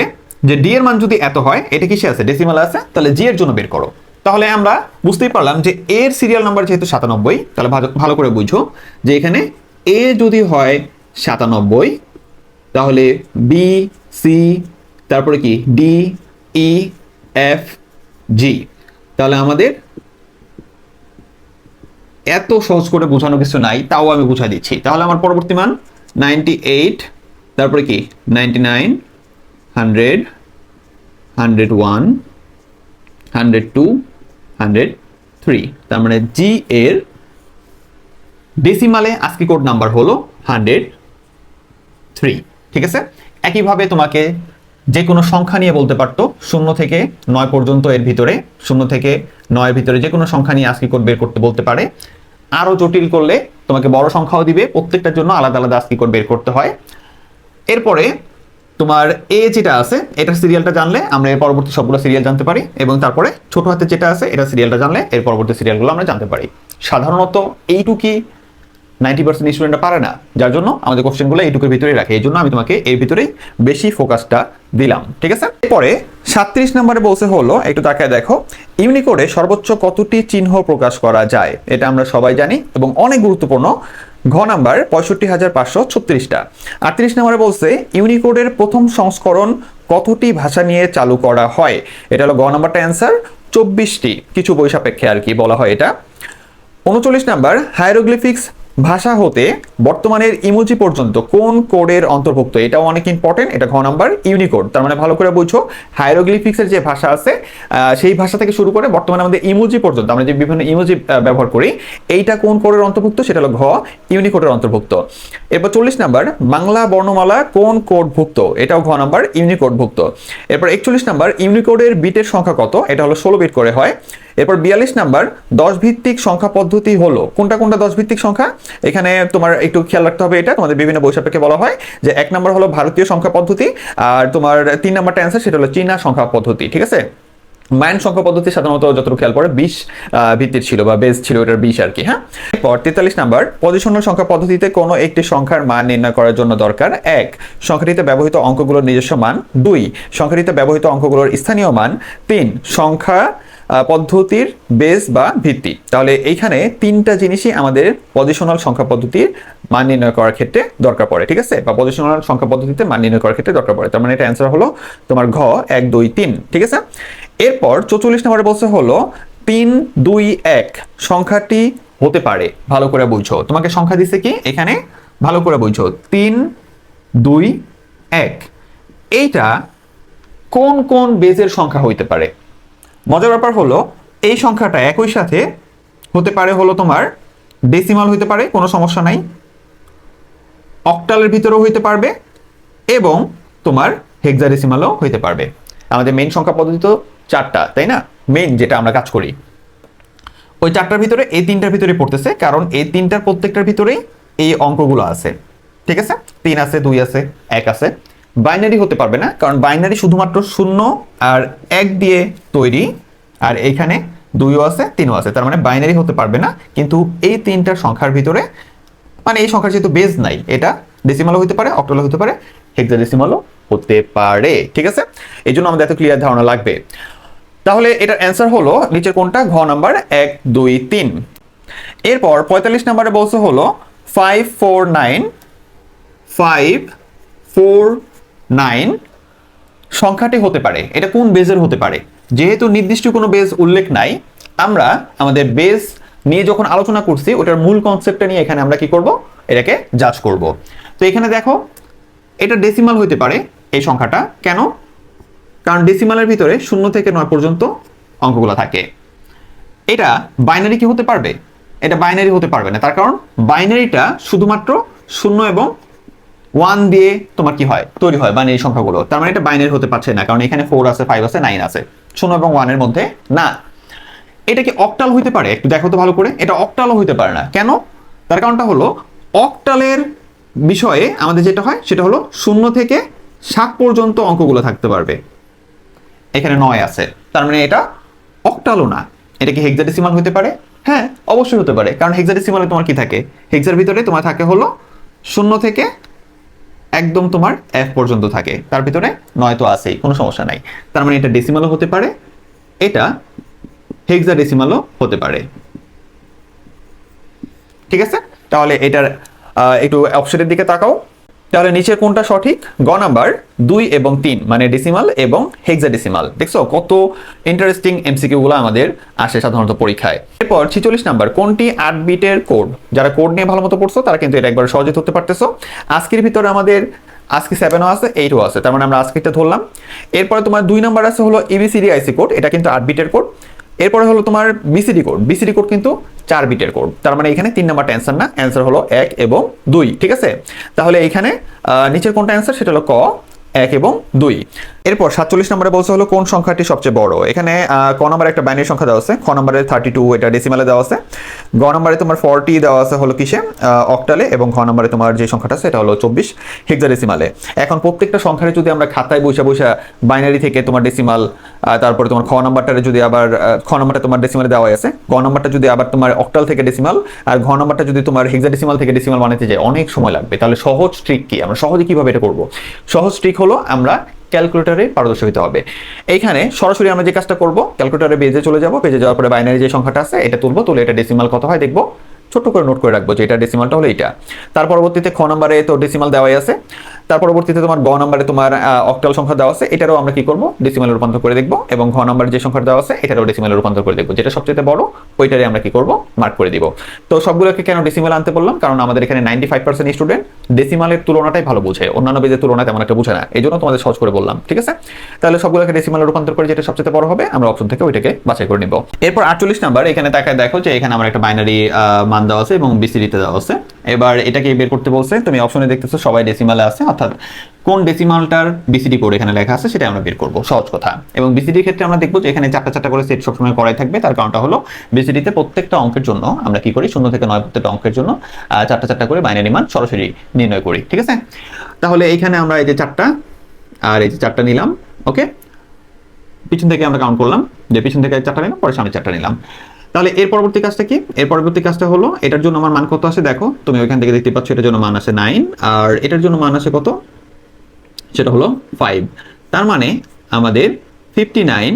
যে ডি এর মান যদি এত হয়, এটা কিসে আছে? ডেসিমালে আছে, তাহলে জি এর জন্য বের করো। তাহলে আমরা বুঝতেই পারলাম যে এর সিরিয়াল নাম্বার যেহেতু 97, তাহলে ভালো করে বুঝো যে এখানে এ যদি হয় 97, তাহলে বি, সি, তারপরে কি ডি, ই, এফ, জি। তাহলে আমাদের এত সহজ করে বোঝানো কিছু নাই, তাও আমি বুঝাই দিচ্ছি। তাহলে আমার পরবর্তী মান 98, তারপরে কি 99, 100, 101, 102, 103। তার মানে জি এর ডেসিমালে ASCII কোড নাম্বার হলো 103। ঠিক আছে, একইভাবে তোমাকে যে কোনো সংখ্যা নিয়ে বলতে পারতো 0 থেকে 9 পর্যন্ত, এর ভিতরে 0 থেকে 9 এর ভিতরে যে কোনো সংখ্যা নিয়ে ASCII কোড বের করতে বলতে পারে। আরো জটিল করলে তোমাকে বড় সংখ্যাও দিবে, প্রত্যেকটার জন্য আলাদা আলাদা ASCII কোড বের করতে হয়। এরপরে তোমার এ যেটা আছে এটার সিরিয়ালটা জানলে আমরা এর পরবর্তী সবগুলো সিরিয়াল জানতে পারি, এবং তারপরে ছোট হাতে যেটা আছে এটা সিরিয়ালটা জানলে এর পরবর্তী সিরিয়ালগুলো আমরা জানতে পারি। সাধারণত এইটুকুই 90% স্টুডেন্টরা পারে না, যার জন্য আমাদের কোশ্চেনগুলো এইটুকুর ভিতরেই রাখে। এই জন্য আমি তোমাকে এর ভিতরেই বেশি ফোকাসটা দিলাম। ঠিক আছে, এরপরে 37 নম্বরে বলছে হলো, একটু তাকায় দেখো, ইউনিকোডে সর্বোচ্চ কতটি চিহ্ন প্রকাশ করা যায়? এটা আমরা সবাই জানি এবং অনেক গুরুত্বপূর্ণ। ঘ নাম্বার 65,536টা। 38 নম্বরে বলছে ইউনিকোডের প্রথম সংস্করণ কতটি ভাষা নিয়ে চালু করা হয়? এটা হলো গ নাম্বারটা অ্যান্সার, 24টি, কিছু বই সাপেক্ষে আর কি বলা হয় এটা। 39 নাম্বার, হায়ারোগ্লিফিক্স ভাষা হতে বর্তমানের ইমোজি পর্যন্ত কোন কোডের অন্তর্ভুক্ত? এটাও অনেক ইম্পর্টেন্ট। এটা ঘ নাম্বার ইউনিকোড। তার মানে ভালো করে বুঝো, হায়ারোগ্লিফিক্সের যে ভাষা আছে সেই ভাষা থেকে শুরু করে বর্তমানে আমাদের ইমোজি পর্যন্ত আমরা যে বিভিন্ন ইমোজি ব্যবহার করি, এইটা কোন কোডের অন্তর্ভুক্ত? সেটা হলো ঘ ইউনিকোডের অন্তর্ভুক্ত। এরপর 40 নাম্বার, বাংলা বর্ণমালা কোন কোডভুক্ত? এটাও ঘ নাম্বার ইউনিকোডভুক্ত। এরপর 41 নাম্বার, ইউনিকোডের বিটের সংখ্যা কত? এটা হলো 16 বিট করে হয়। এরপর 42 নাম্বার, 10 ভিত্তিক সংখ্যা পদ্ধতি হলো কোনটা কোনটা 10 ভিত্তিক সংখ্যা? এখানে তোমার একটু খেয়াল রাখতে হবে, এটা তোমাদের বিভিন্ন বই সাপেক্ষে বলা হয় যে 1 নাম্বার হলো ভারতীয় সংখ্যা পদ্ধতি, আর তোমার 3 নাম্বারটা অ্যান্সার সেটা হলো চীনা সংখ্যা পদ্ধতি। ঠিক আছে, মায়ান সংখ্যা পদ্ধতি সাধারণত যতটুকু খেয়াল পড়ে 20 ভিত্তির ছিল বা বেস ছিল, এটার 20 আর কি। হ্যাঁ, এরপর 43 নাম্বার, পজিশনাল সংখ্যা পদ্ধতিতে কোনো একটি সংখ্যার মান নির্ণয় করার জন্য দরকার 1 সংখ্যাটিতে ব্যবহৃত অঙ্কগুলোর নিজস্ব মান, 2 সংখ্যাটিতে ব্যবহৃত অঙ্কগুলোর স্থানীয় মান, 3 সংখ্যা পদ্ধতির বেস বা ভিত্তি। তাহলে এইখানে তিনটা জিনিসই আমাদের পজিশনাল সংখ্যা পদ্ধতির মান নির্ণয় করার ক্ষেত্রে দরকার পড়ে, ঠিক আছে, বা পজিশনাল সংখ্যা পদ্ধতিতে মান নির্ণয় করার ক্ষেত্রে দরকার পড়ে। তার মানে এটা অ্যান্সার হলো তোমার ঘ 1 2 3, ঠিক আছে। এরপর 44 নম্বরে বলছে হলো 3 2 1 সংখ্যাটি হতে পারে, ভালো করে বুঝো। তোমাকে সংখ্যা দিছে কি এখানে, ভালো করে বুঝো, 3 2 1 এইটা কোন কোন বেজের সংখ্যা হইতে পারে। মজার ব্যাপার হলো এই সংখ্যাটা একই সাথে হতে পারে হলো তোমার ডেসিমাল হইতে পারে, কোনো সমস্যা নাই, অক্টালের ভিতরেও হইতে পারবে এবং তোমার হেক্সাডেসিমালও হইতে পারবে। আমাদের মেইন সংখ্যা পদ্ধতি তো চারটা, তাই না, মেইন যেটা আমরা কাজ করি ওই চারটার ভিতরে এই তিনটার ভিতরে পড়তেছে, কারণ এই তিনটার প্রত্যেকটার ভিতরেই এই অঙ্কগুলো আছে, ঠিক আছে। 3 আছে, 2 আছে, 1 আছে। বাইনারি হতে পারবে না, কারণ বাইনারি শুধুমাত্র 0 আর 1 দিয়ে তৈরি, আর এইখানে 2ও আছে 3ও আছে, তার মানে বাইনারি হতে পারবে না। কিন্তু এই তিনটা সংখ্যার ভিতরে মানে এই সংখ্যার যেহেতু বেস নাই, এটা ডেসিমালও হতে পারে, অক্টালও হতে পারে, হেক্সাডেসিমালও হতে পারে, ঠিক আছে। এই জন্য আমাদের এত ক্লিয়ার ধারণা লাগবে। তাহলে এটার অ্যান্সার হলো নিচের কোনটা, ঘ নাম্বার 1 2 3। এরপর 45 নম্বরে বলছে হলো 5 4 9 5 4 9 সংখ্যাটি হতে পারে, এটা কোন বেজের হতে পারে। যেহেতু নির্দিষ্ট কোনো বেজ উল্লেখ নাই, আমরা আমাদের বেজ নিয়ে যখন আলোচনা করছি ওটার মূল কনসেপ্টটা নিয়ে এখানে আমরা কি করব, এটাকে জাজ করব। তো এখানে দেখো এটা ডেসিমাল হতে পারে এই সংখ্যাটা, কেন, কারণ ডেসিমালের ভিতরে 0 থেকে 9 পর্যন্ত অঙ্কগুলো থাকে। এটা বাইনারি কি হতে পারবে, এটা বাইনারি হতে পারবে না, তার কারণ বাইনারিটা শুধুমাত্র 0 এবং 1 দিয়ে তোমার কি হয়, তৈরি হয় বাইনারি সংখ্যাগুলো। তার মানে এটা বাইনারি হতে পারছে না, কারণ এখানে 4 আছে, 5 আছে, 9 আছে, 0 এবং 1 এর মধ্যে না। এটা কি অক্টাল হইতে পারে, একটু দেখো তো ভালো করে। এটা অক্টালও হইতে পারে না, কেন, তার কারণটা হলো অক্টালের বিষয়ে আমাদের যেটা হয় সেটা হলো 0 থেকে 7 পর্যন্ত অঙ্কগুলো থাকতে পারবে। এখানে 9 আছে, তার মানে এটা অক্টালও না। এটা কি হেক্সাডেসিমাল হতে পারে, হ্যাঁ অবশ্যই হতে পারে, কারণ হেক্সাডেসিমালে তোমার কি থাকে, হেক্সার ভিতরে তোমার থাকে হলো 0 থেকে একদম তোমার f পর্যন্ত থাকে, তার ভিতরে 9 তো আছেই, কোনো সমস্যা নাই। তার মানে এটা ডেসিমালও হতে পারে, এটা হেক্সাডেসিমালও হতে পারে, ঠিক আছে। তাহলে এটার একটু অপশনের দিকে তাকাও। তাহলে নিচের কোনটা সঠিক, গ নাম্বার 2 এবং 3 মানে ডেসিমাল এবং হেক্সাডেসিমাল। দেখছো কত ইন্টারেস্টিং এমসিকিউ গুলো আমাদের আসে সাধারণত পরীক্ষায়। এরপর 46 নাম্বার, কোনটি 8 বিটের কোড। যারা কোড নিয়ে ভালো মতো পড়ছো তারা কিন্তু এটা একবার সহজে ধরতে পারতেছো। আজকের ভিতরে আমাদের আজকে 7ও আছে, 8ও আছে, তার মানে আমরা আজকেরটা ধরলাম। এরপরে তোমার 2 নাম্বার আছে হলো এবিসিডি আইসি কোড, এটা কিন্তু 8 বিটের কোড। এরপরে হলো তোমার বিসিডি কোড, বিসিডি কোড কিন্তু 4 বিটের কোড, তার মানে এখানে 3 নাম্বারটা অ্যান্সার না, অ্যান্সার হলো 1 এবং 2, ঠিক আছে। তাহলে এখানে নিচের কোনটা অ্যান্সার, সেটা হলো ক 1 এবং 2। এরপর 47 নম্বরে বলছে হলো কোন সংখ্যাটি সবচেয়ে বড়। এখানে ক নম্বরে একটা বাইনারি সংখ্যা দেওয়া আছে, খ নম্বরে 32 এটা ডেসিমালে দেওয়া আছে, গ নম্বরে তোমার 40 দেওয়া আছে হলো কিসে, অক্টালে, এবং ঘ নম্বরে তোমার যে সংখ্যাটা আছে এটা হলো 24 হেক্সাডেসিমালে। এখন প্রত্যেকটা সংখ্যারে যদি আমরা খাতায় বসে বসে বাইনারি থেকে তোমার ডেসিমাল, তারপরে তোমার খ নম্বরটারে যদি আবার খ নম্বরটা তোমার ডেসিমালে দেওয়া আছে, গ নম্বরটা যদি আবার তোমার অক্টাল থেকে ডেসিমাল, আর ঘ নম্বরটা যদি তোমার হেক্সাডেসিমাল থেকে ডেসিমাল বানাতে যায় অনেক সময় লাগবে। তাহলে সহজ ট্রিক কি, আমরা সহজে কিভাবে এটা করব, সহজ ট্রিক হলো আমরা ক্যালকুলেটরে পারদর্শী হতে হবে। এইখানে সরাসরি আমরা যে কাজটা করব, ক্যালকুলেটরে পেজে চলে যাব, পেজে যাওয়ার পরে বাইনারি যে সংখ্যাটা আছে এটা তুলবো, তুলে এটা ডেসিমাল কত হয় দেখবো, ছোট্ট করে নোট করে রাখবো যে এটা ডেসিমালটা হলো এটা। তার পরবর্তীতে খ নম্বরে তো ডেসিমাল দেওয়াই আছে, তার পরবর্তীতে তোমার গ নম্বরে তোমার অক্টাল সংখ্যা দেওয়া আছে, এটারও আমরা কি করব, ডেসিমালে রূপান্তর করে দেখবো, এবং ঘ নম্বরে যে সংখ্যা দেওয়া আছে এটারও ডেসিমালে রূপান্তর করে দেখবো, যেটা সবচেয়ে বড় ওইটারে আমরা কি করব, মার্ক করে দিব। তো সবগুলোকে কেন ডেসিমাল আনতে বললাম, কারণ আমাদের এখানে 95% স্টুডেন্ট ডেসিমালের তুলনাটাই ভালো বুঝে, অন্যান্য বেজের তুলনায় তেমন একটা বুঝে না, এই জন্য তোমাদের সহজ করে বললাম, ঠিক আছে। তাহলে সবগুলোকে ডেসিমালে রূপান্তর করে যেটা সবচেয়ে বড় হবে আমরা অপশন থেকে ওইটাকে বাছাই করে নিব। এরপর 48 নাম্বার, এখানে তাকায় দেখো যে এখানে আমার একটা বাইনারি মান দেওয়া আছে এবং বিসিডিতে দেওয়া আছে। এবার এটাকে বের করতে বলছে, তুমি অপশনে দেখতেছো সবাই ডেসিমালে আছে, অর্থাৎ কোন ডেসিমালটার বিসিডি কোড এখানে লেখা আছে সেটা আমরা বের করব, সহজ কথা। এবং বিসিডির ক্ষেত্রে আমরা দেখবো যে এখানে চারটা চারটা করে সেট সবসময় করাই থাকবে, তার কারণটা হলো বিসিডিতে প্রত্যেকটা অঙ্কের জন্য আমরা কি করি, 0 থেকে 9 প্রত্যেকটা অঙ্কের জন্য চারটা চারটা করে বাইনারি মান সরাসরি নির্ণয় করি, ঠিক আছে। তাহলে এইখানে আমরা এই যে 4টা আর এই যে 4টা নিলাম, ওকে, পিছন থেকে আমরা কাউন্ট করলাম যে পিছন থেকে 4টা নিলাম, পরে সামনে 4টা নিলাম। তাহলে এর পরবর্তী কাজটা কি, এর পরবর্তী কাজটা হলো এটার জন্য আমার মান কত আসে দেখো, তুমি ওইখান থেকে দেখতে পাচ্ছ এটার জন্য মান আসে 9, আর এটার জন্য মান আসে কত, সেটা হলো 5। তার মানে আমাদের 59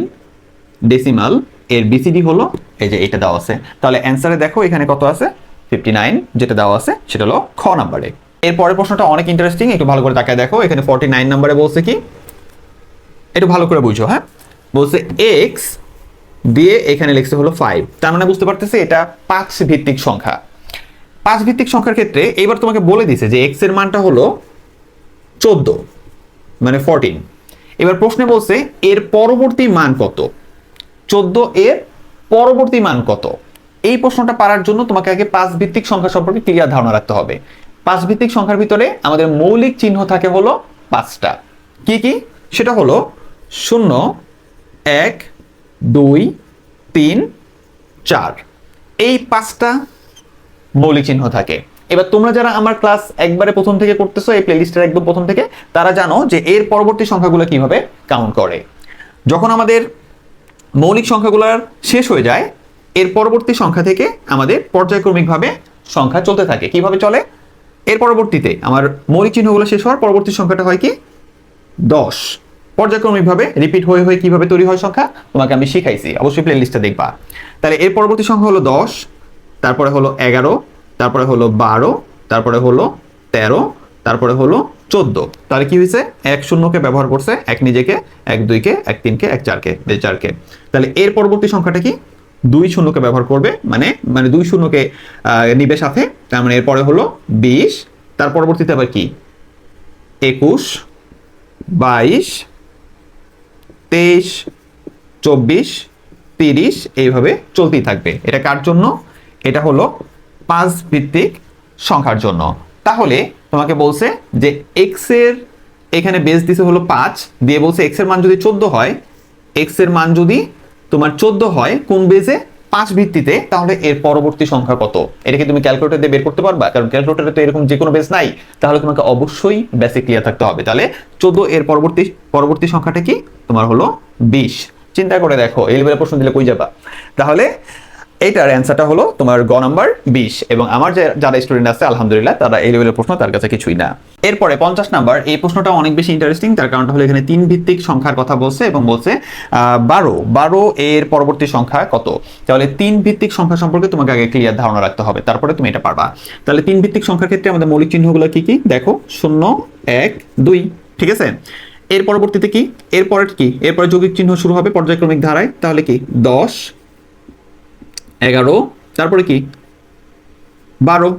ডেসিমাল এর বিসিডি হলো এই যে এটা দেওয়া আছে। তাহলে অ্যান্সারে দেখো এখানে কত আছে, 59 যেটা দেওয়া আছে সেটা হলো খ নাম্বারে। এর পরের প্রশ্নটা অনেক ইন্টারেস্টিং, একটু ভালো করে তাকায় দেখো। এখানে 49 নাম্বারে বলছে কি, একটু ভালো করে বুঝো। হ্যাঁ, বলছে এক্স দিয়ে এখানে লিখছে হলো 5, তার মানে বুঝতে পারতেছে এটা 5 ভিত্তিক সংখ্যা। 5 ভিত্তিক সংখ্যার ক্ষেত্রে এবার তোমাকে বলে দিছে যে এক্স এর মানটা হলো 14 মানে 14। এবার প্রশ্নে বলছে এর পরবর্তী মান কত, 14 এর পরবর্তী মান কত। এই প্রশ্নটা পারার জন্য তোমাকে আগে 5 ভিত্তিক সংখ্যা সম্পর্কে ক্লিয়ার ধারণা রাখতে হবে। 5 ভিত্তিক সংখ্যার ভিতরে আমাদের মৌলিক চিহ্ন থাকে হলো 5টা। কি কি? সেটা হলো 0, 1, 2, 3, 4। এই 5টা মৌলিক চিহ্ন থাকে। এবার তোমরা যারা আমার ক্লাস একবারে প্রথম থেকে করতেছো, এই প্লেলিস্টের একদম প্রথম থেকে, তারা জানো যে এর পরবর্তী সংখ্যাগুলো কিভাবে কাউন্ট করে। যখন আমাদের মৌলিক সংখ্যাগুলোর শেষ হয়ে যায়, এর পরবর্তী সংখ্যা থেকে আমাদের পর্যায়ক্রমিকভাবে সংখ্যা চলতে থাকে। কিভাবে চলে? এর পরবর্তীতে আমার মৌলিক চিহ্নগুলো শেষ হওয়ার পরবর্তী সংখ্যাটা হয় কি 10। পর্যায়ক্রমিকভাবে রিপিট হয়ে হয়ে কিভাবে তৈরি হয় সংখ্যা তোমাকে আমি শিখাইছি, অবশ্যই প্লে লিস্টে দেখবা। তাহলে এর পরবর্তী সংখ্যা হলো 10, তারপরে হলো 11, তারপরে হলো 12, তারপরে হলো 13, তারপরে হলো 14। তাহলে কি হয়েছে, 1 শূন্যকে ব্যবহার করছে, 1 নিজেকে, 1 2কে, 1 3কে, 1 4কে। তাহলে এর পরবর্তী সংখ্যাটা কি 2 শূন্যকে ব্যবহার করবে, মানে 2 শূন্যকে নিবে সাথে। তার মানে এরপরে হলো 20, তার পরবর্তীতে আবার কি 21, 22, 23, 24, 30, এইভাবে চলতেই থাকবে। এটা কার জন্য? এটা হলো 5 ভিত্তিক সংখ্যার জন্য। তাহলে তোমাকে বলছে যে এক্স এর এখানে বেস দিছে হলো 5, দিয়ে বলছে এক্স এর মান যদি 14 হয়, এক্স এর মান যদি তোমার 14 হয় কোন বেসে, 5 ভিত্তিতে, তাহলে এর পরবর্তী সংখ্যা কত? এটাকে তুমি ক্যালকুলেটর দিয়ে বের করতে পারবা? কারণ ক্যালকুলেটরে তো এরকম যে কোনো বেস নাই, তাহলে তোমাকে অবশ্যই বেসিক ক্লিয়ার থাকতে হবে। তাহলে 14 এর পরবর্তী সংখ্যাটা কি তোমার হলো 20। চিন্তা করে দেখো, এই লেভেলের প্রশ্ন দিলে কই যাবা? তাহলে এইটার অ্যান্সারটা হলো তোমার গ নাম্বার 20। এবং আমার যারা স্টুডেন্ট আছে আলহামদুলিল্লাহ, তারা এই লেভেলের প্রশ্ন তার কাছে কিছুই না। এরপরে 50 নাম্বার, এই প্রশ্নটা অনেক বেশি ইন্টারেস্টিং। তার কারণটা হলো এখানে 3 ভিত্তিক সংখ্যার কথা বলছে এবং বলছে 12 এর পরবর্তী সংখ্যা কত। তাহলে 3 ভিত্তিক সংখ্যা সম্পর্কে তোমাকে আগে ক্লিয়ার ধারণা রাখতে হবে, তারপরে তুমি এটা পারবা। তাহলে 3 ভিত্তিক সংখ্যার ক্ষেত্রে আমাদের মৌলিক চিহ্নগুলো কি কি দেখো, 0, 1, 2, ঠিক আছে। এর পরবর্তীতে কি, এরপরে কি, এরপরে যৌগিক চিহ্ন শুরু হবে পর্যায়ক্রমিক ধারায়। তাহলে কি 10, 11, তারপরে কি 12,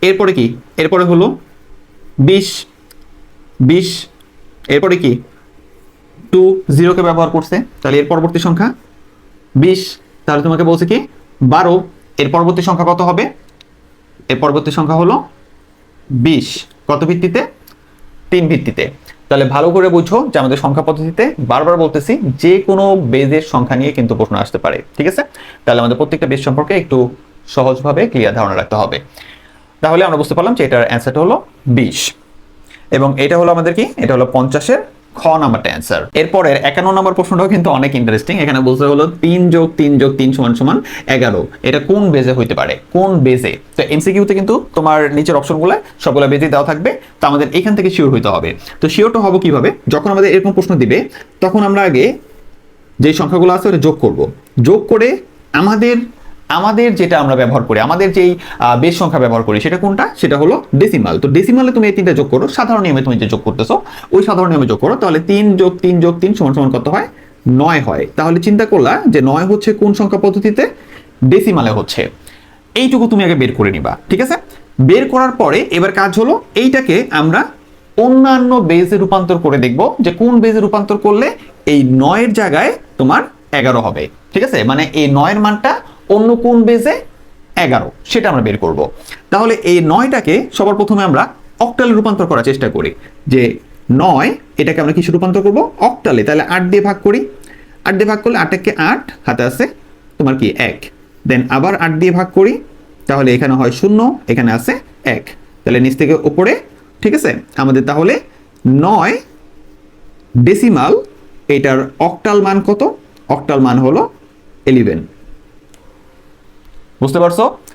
এরপরে কি, এরপরে হলো 20, এরপরে কি 2 0কে ব্যবহার করছে, তাহলে এর পরবর্তী সংখ্যা 20। তাহলে তোমাকে বলছে কি 12, এর পরবর্তী সংখ্যা কত হবে? এর পরবর্তী সংখ্যা হলো 20। কত ভিত্তিতে? 3 ভিত্তিতে। তাহলে ভালো করে বুঝো যে আমাদের সংখ্যা পদ্ধতিতে বারবার বলতেছি যে কোনো বেজের সংখ্যা নিয়ে কিন্তু প্রশ্ন আসতে পারে, ঠিক আছে। তাহলে আমাদের প্রত্যেকটা বেজ সম্পর্কে একটু সহজভাবে ক্লিয়ার ধারণা রাখতে হবে। তাহলে আমরা বুঝতে পারলাম যে এটার অ্যান্সারটা হলো 20 এবং এটা হলো আমাদের কি, এটা হলো 50-এর খ নাম্বারটা অ্যান্সার। এরপরের 51 নম্বর প্রশ্নটাও কিন্তু অনেক ইন্টারেস্টিং। এখানে বলতে হলো 3 + 3 + 3 = 11। এটা কোন বেজে হইতে পারে, কোন বেজে? তো এমসিকিউতে কিন্তু তোমার নিচের অপশনগুলো সবগুলো বেজে দেওয়া থাকবে, তো আমাদের এখান থেকে শিওর হইতে হবে। তো শিওরটা হবো কিভাবে? যখন আমাদের এরকম প্রশ্ন দিবে তখন আমরা আগে যে সংখ্যাগুলো আছে ওটা যোগ করব। যোগ করে আমাদের যেটা আমরা ব্যবহার করি, আমাদের যেই বেস সংখ্যা ব্যবহার করি সেটা কোনটা? সেটা হলো ডেসিমাল। তো ডেসিমালে তুমি এই 3টা যোগ করো, সাধারণ নিয়মে তুমি যে যোগ করতেছো ওই সাধারণ নিয়মে যোগ করো। তাহলে 3 + 3 + 3 = কত হয়? 9 হয়। তাহলে চিন্তা করলা যে 9 হচ্ছে কোন সংখ্যা পদ্ধতিতে? ডেসিমালে হচ্ছে। এইটুকু তুমি আগে বের করে নিবা, ঠিক আছে। বের করার পরে এবার কাজ হলো এইটাকে আমরা অন্যান্য বেজে রূপান্তর করে দেখব যে কোন বেজে রূপান্তর করলে এই 9 এর জায়গায় তোমার 11 হবে, ঠিক আছে। মানে এই 9 এর মানটা অন্য কোন বেজে 11 সেটা আমরা বের করব। তাহলে এই 9টাকে সবার প্রথমে আমরা অক্টালে রূপান্তর করার চেষ্টা করি। যে 9 এটাকে আমরা কিসে রূপান্তর করব? অক্টালে। তাহলে 8 দিয়ে ভাগ করি। 8 দিয়ে ভাগ করলে 8 × 8 হাতে আছে তোমার কি 1। দেন আবার 8 দিয়ে ভাগ করি, তাহলে এখানে হয় 0, এখানে আছে 1। তাহলে নিচ থেকে উপরে, ঠিক আছে। আমাদের তাহলে 9 ডেসিমাল, এটার অক্টাল মান কত? অক্টাল মান হলো 11। বুঝতে পারছো?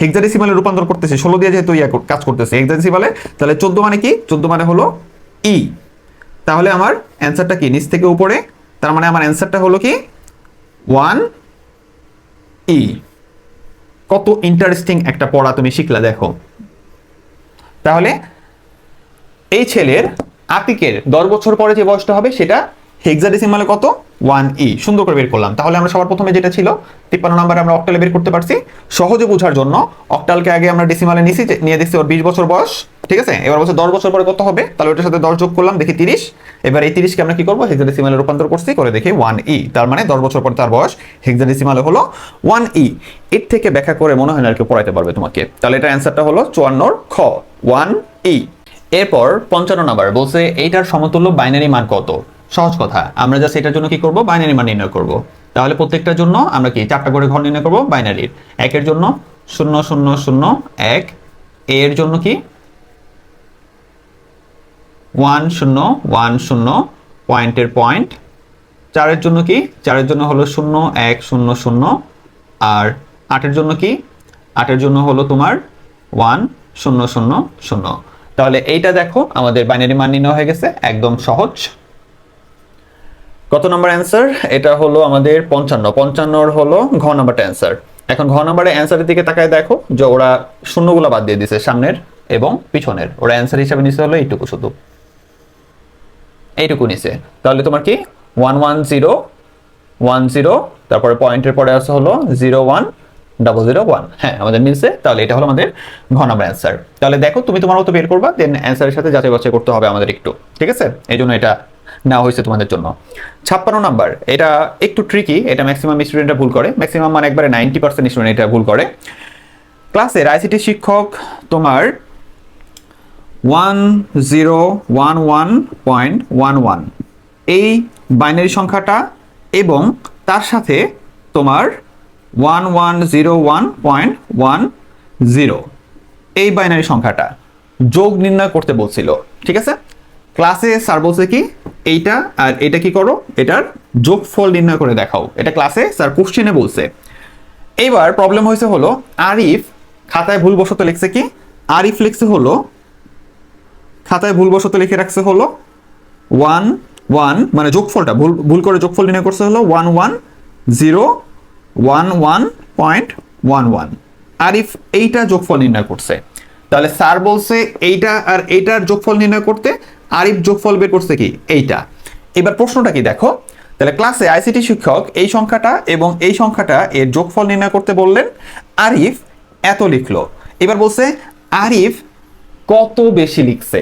হেক্সাডেসিমালে রূপান্তর করতেছি, 16 দিয়ে যেহেতু কাজ করতেছে হেক্সাডেসিমালে, তাহলে 14 মানে কি? 14 মানে হলো ই। তাহলে আমার অ্যান্সারটা কি? নিচ থেকে উপরে, তার মানে আমার অ্যান্সারটা হলো কি 1 ই। কত ইন্টারেস্টিং একটা পড়া তুমি শিখলা দেখো। তাহলে এই ছেলের আতিকের 10 বছর পরে যে বয়সটা হবে সেটা হেক্সাডেসিমালে কত? 1 ই। সুন্দর করে বের করলাম। তাহলে আমরা সবার প্রথমে যেটা ছিল 53 নম্বরে আমরা অক্টালে বের করতে পারছি। সহজে বোঝার জন্য অক্টালকে আগে আমরা ডেসিমালে নিয়ে দিচ্ছি ওর 20 বছর বয়স, ঠিক আছে? এবার বলছে 10 বছর পরে কত হবে, তাহলে ওটার সাথে 10 যোগ করলাম, দেখি 30। এবার এই 30 কে আমরা কি করব? হেক্সাডেসিমালে রূপান্তর করছি, করে দেখি 1 ই। তার মানে 10 বছর পরে তার বয়স হেক্সাডেসিমালে হলো 1 ই। এর থেকে ব্যাখ্যা করে মনে হয় না আর কেউ পড়াইতে পারবে তোমাকে। তাহলে এটা অ্যান্সারটা হলো 54 খ, 1 ই। এরপর 55 নাম্বার বলছে এইটার সমতুল্য বাইনারি মান কত? সহজ কথা, আমরা জাস্ট এটার জন্য কি করব? বাইনারি মান নির্ণয় করব। তাহলে প্রত্যেকটার জন্য আমরা কি 4টা করে ঘর নির্ণয় করব বাইনারির। একের জন্য 0 0 0 1, এর জন্য কি 1 0 1 0 পয়েন্টের পয়েন্ট, 4-এর জন্য কি? 4-এর জন্য হলো 0 1 0 0, আর 8-এর জন্য কি? 8-এর জন্য হলো তোমার 1 0 0 0। তাহলে এইটা দেখো আমাদের বাইনারি মান নির্ণয় হয়ে গেছে, একদম সহজ। কত নম্বর অ্যান্সার? এটা হলো আমাদের 55। 55 হলো ঘ নাম্বারটা অ্যান্সার। এখন ঘ নাম্বারের অ্যান্সারের দিকে তাকায় দেখো যে ওরা শূন্যগুলো বাদ দিয়ে দিছে সামনের এবং পিছনের। ওরা অ্যান্সার হিসাবে নিছে হলো এইটুকু, শুধু এইটুকু নিছে। তাহলে তোমার কি 1 1 0 1 0, তারপরে পয়েন্টের পরে আছে হলো 0 1 0 0 1। হ্যাঁ, আমাদের মিলছে। তাহলে এটা হলো আমাদের ঘ নাম্বার অ্যান্সার। তাহলে দেখো তুমি তোমার মতো বের করবা, দেন অ্যান্সারের সাথে যাচাই বাছাই করতে হবে আমাদের একটু, ঠিক আছে? এই জন্য এটা নেওয়া হয়েছে তোমাদের জন্য। 56 নাম্বার, এটা একটু ট্রিকি, এটা ম্যাক্সিমাম স্টুডেন্টরা ভুল করে। ম্যাক্সিমাম মানে একবারে 90% স্টুডেন্ট এটা ভুল করে। ক্লাসের আইসিটি শিক্ষক তোমার 1011.11 এই বাইনারি সংখ্যাটা এবং তার সাথে তোমার 1101.10 এই বাইনারি সংখ্যাটা যোগ নির্ণয় করতে বলছিল, ঠিক আছে? ক্লাসে স্যার বলছে কি এইটা আর এটা কি করো, এটার যোগফল নির্ণয় করে দেখাও। এটা ক্লাসে স্যার কোশ্চেনে বলছে। এইবার প্রবলেম হয়েছে হলো আরিফ খাতায় ভুলবশত লিখছে কি? আরিফ লিখছে হলো খাতায় ভুলবশত লিখে রাখছে হলো 1 1, মানে যোগফলটা ভুল করে যোগফল নির্ণয় করছে হলো 110111.11। আরিফ এইটা যোগফল নির্ণয় করছে। তাহলে স্যার বলছে এইটা আর এইটার যোগফল নির্ণয় করতে, আরিফ যোগফল বের করছে কি এইটা। এবার প্রশ্নটা কি দেখো, তাহলে ক্লাসে আইসিটি শিক্ষক এই সংখ্যাটা এবং এই সংখ্যাটা এর যোগফল নির্ণয় করতে বললেন, আরিফ এত লিখলো। এবার বলছে আরিফ কত বেশি লিখছে,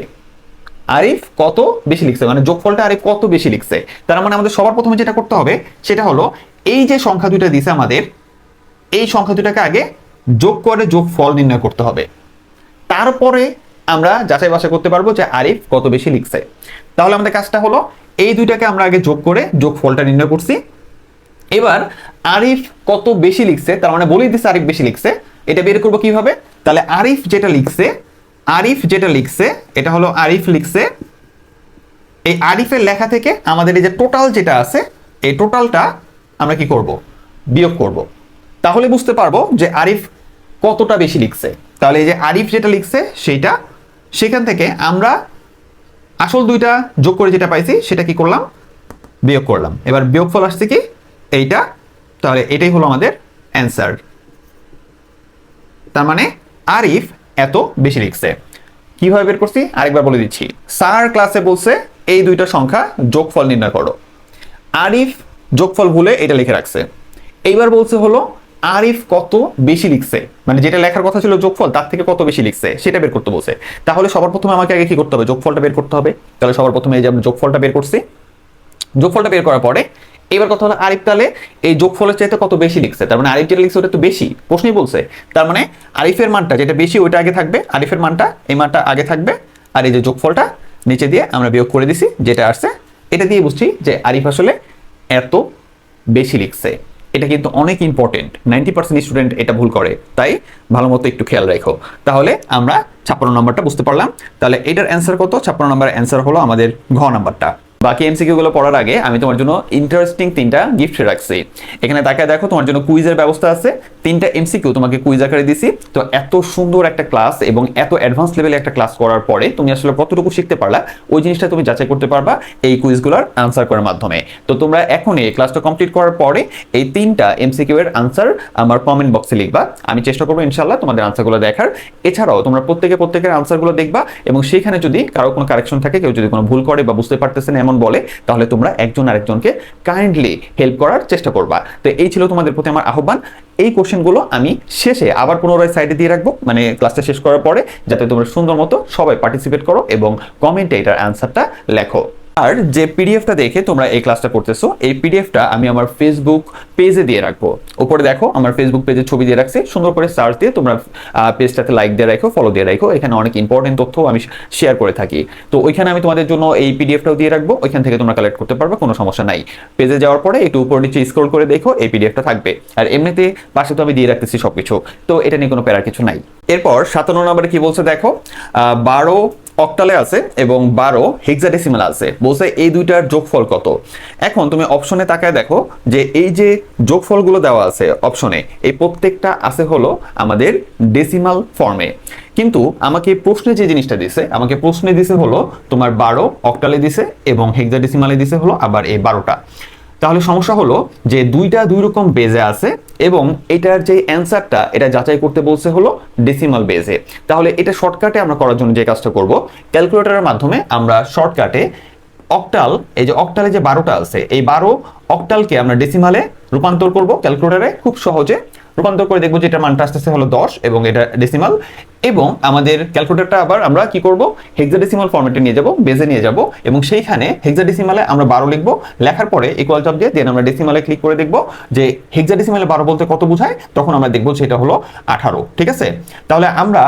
আরিফ কত বেশি লিখছে, মানে যোগফলটা আরিফ কত বেশি লিখছে। তার মানে আমাদের সবার প্রথমে যেটা করতে হবে সেটা হলো এই যে সংখ্যা দুইটা দিছে আমাদের, এই সংখ্যা দুটাকে আগে যোগ করে যোগফল নির্ণয় করতে হবে। তারপরে আমরা যাচাই বাছাই করতে পারবো যে আরিফ কত বেশি লিখছে। তাহলে আমাদের কাজটা হলো এই দুইটাকে আমরা আগে যোগ করে যোগফলটা নির্ণয় করছি। এবার আরিফ কত বেশি লিখছে, তার মানে বলেই দিচ্ছে আরিফ বেশি লিখছে, এটা বের করবো কিভাবে? তাহলে আরিফ যেটা লিখছে এটা হলো আরিফ লিখছে। এই আরিফের লেখা থেকে আমাদের এই যে টোটাল যেটা আছে এই টোটালটা আমরা কি করব? বিয়োগ করব। তাহলে বুঝতে পারবো যে আরিফ কতটা বেশি লিখছে। তাহলে এই যে আরিফ যেটা লিখছে সেইটা, সেখান থেকে আমরা আসল দুইটা যোগ করে যেটা পাইছি সেটা কি করলাম? বিয়োগ করলাম। এবার বিয়োগফল আসছে কি এইটা। তাহলে এটাই হলো আমাদের অ্যান্সার। তার মানে আরিফ এত বেশি লিখছে। কিভাবে বের করছি আরেকবার বলে দিচ্ছি। স্যার ক্লাসে বলছে এই দুইটা সংখ্যা যোগফল নির্ণয় করো, আরিফ যোগফল ভুলে এটা লিখে রাখছে। এইবার বলছে হলো আরিফ কত বেশি লিখছে, মানে যেটা লেখার কথা ছিল যোগফল তার থেকে কত বেশি লিখছে সেটা বের করতে বলছে। তাহলে সবার প্রথমে আমাকে আগে কি করতে হবে? যোগফলটা বের করতে হবে। তাহলে সবার প্রথমে এই যে আমরা যোগফলটা বের করছি। যোগফলটা বের করার পরে এবার কথা হলো আরিফ তাহলে এই যোগফলের চাইতে কত বেশি লিখছে। তার মানে আরিফ যেটা লিখছে ওটা তো বেশি, প্রশ্নই বলছে। তার মানে আরিফের মানটা যেটা বেশি ওইটা আগে থাকবে, আরিফের মানটা এই মানটা আগে থাকবে, আর এই যে যোগফলটা নিচে দিয়ে আমরা বিয়োগ করে দিছি যেটা আসছে। এটা দিয়ে বুঝছি যে আরিফ আসলে এত বেশি লিখছে। এটা কিন্তু অনেক ইম্পর্টেন্ট, 90% স্টুডেন্ট এটা ভুল করে, তাই ভালো মতো একটু খেয়াল রাখো। তাহলে আমরা 56 নম্বরটা বুঝতে পারলাম। তাহলে এটার অ্যান্সার কত? 56 নম্বরের অ্যান্সার হলো আমাদের ঘ নাম্বারটা। বাকি এমসিকিউ গুলো পড়ার আগে আমি তোমার জন্য ইন্টারেস্টিং 3টা গিফট রাখছি। এখানে তাকায় দেখো, তোমার জন্য কুইজের ব্যবস্থা আছে। 3টা এমসিকিউ তোমাকে কুইজ আকারে দিছি। তো এত সুন্দর একটা ক্লাস এবং এত অ্যাডভান্স লেভেলে একটা ক্লাস করার পরে তুমি আসলে কতটুকু শিখতে পারলা ওই জিনিসটা তুমি যাচাই করতে পারবা এই কুইজগুলোর আনসার করার মাধ্যমে। তো তোমরা এখন এই ক্লাসটা কমপ্লিট করার পরে এই 3টা এমসিকিউ এর আনসার আমার কমেন্ট বক্সে লিখবা। আমি চেষ্টা করবো ইনশাআল্লাহ তোমাদের আনসারগুলো দেখার। এছাড়াও তোমরা প্রত্যেকের আনসারগুলো দেখবা এবং সেখানে যদি কারো কোনো কারেকশন থাকে, কেউ যদি কোনো ভুল করে বা বুঝতে পারতেছে না এমন বলে, তাহলে তোমরা একজন আরেকজনকে কাইন্ডলি হেল্প করার চেষ্টা করবা। তো এই ছিল তোমাদের প্রতি আমার আহ্বান। এই কোশ্চেনগুলো আমি শেষে আবার পুনরায় সাইডে দিয়ে রাখবো, মানে ক্লাসটা শেষ করার পরে, যাতে তোমরা সুন্দর মতো সবাই পার্টিসিপেট করো এবং কমেন্টে এটার অ্যান্সারটা লেখো। আর যে পিডিএফটা দেখে তোমরা এই ক্লাসটা করতেছো, এই পিডিএফটা আমি আমার ফেসবুক পেজে দিয়ে রাখবো। উপরে দেখো আমার ফেসবুক পেজের ছবি দিয়ে রাখছি, সুন্দর করে সার্চ দিয়ে তোমরা পেজটাতে লাইক দিয়ে রাখো, ফলো দিয়ে রাখো। এখানে অনেক ইম্পর্টেন্ট তথ্য আমি শেয়ার করে থাকি। তো ওইখানে আমি তোমাদের জন্য এই পিডিএফটাও দিয়ে রাখবো, ওইখান থেকে তোমরা কালেক্ট করতে পারবে, কোনো সমস্যা নাই। পেজে যাওয়ার পরে একটু উপর নিচে স্ক্রল করে দেখো, এই পিডিএফটা থাকবে। আর এমনিতে পাশে তো আমি দিয়ে রাখতেছি সবকিছু, তো এটা নিয়ে কোনো প্যারার কিছু নাই। এরপর 57 নম্বরে কি বলছে দেখো, 12 অক্টালে আছে এবং 12 হেক্সাডেসিমাল আছে। বলছে এই দুইটার যোগফল কত। এখন তুমি অপশনে তাকায় দেখো যে এই যে যোগফলগুলো দেওয়া আছে অপশনে, এই প্রত্যেকটা আছে হলো আমাদের ডেসিমাল ফর্মে। কিন্তু আমাকে প্রশ্নে যে জিনিসটা দিছে, আমাকে প্রশ্নে দিছে হলো তোমার 12 অক্টালে দিছে এবং হেক্সাডেসিমালে দিছে হলো আবার এই 12টা। তাহলে সমস্যা হলো যে দুইটা দুই রকম বেজে আছে এবং এটার যে অ্যান্সারটা এটা যাচাই করতে বলছে হলো ডেসিমাল বেজে। তাহলে এটা শর্টকাটে আমরা করার জন্য যে কাজটা করব, ক্যালকুলেটরের মাধ্যমে আমরা শর্টকাটে অক্টাল, এই যে অক্টালে যে 12টা আছে, এই 12 অক্টালকে আমরা ডেসিমালে রূপান্তর করব ক্যালকুলেটরে খুব সহজে। রূপান্তর করে দেখবো যে এটা মানটা আসতেছে হলো 10 এবং এটা ডেসিমাল। এবং আমাদের ক্যালকুলেটরটা আবার আমরা কি করব, হেক্সাডেসিমাল ফরম্যাটে নিয়ে যাব, বেজে নিয়ে যাব এবং সেইখানে হেক্সাডেসিমালে আমরা 12 লিখবো। লেখার পরে ইকুয়াল চাপ দিয়ে দেন আমরা ডেসিমালে ক্লিক করে দেখব যে হেক্সাডেসিমালে 12 বলতে কত বোঝায়, তখন আমরা দেখবো সেটা হলো 18। ঠিক আছে, তাহলে আমরা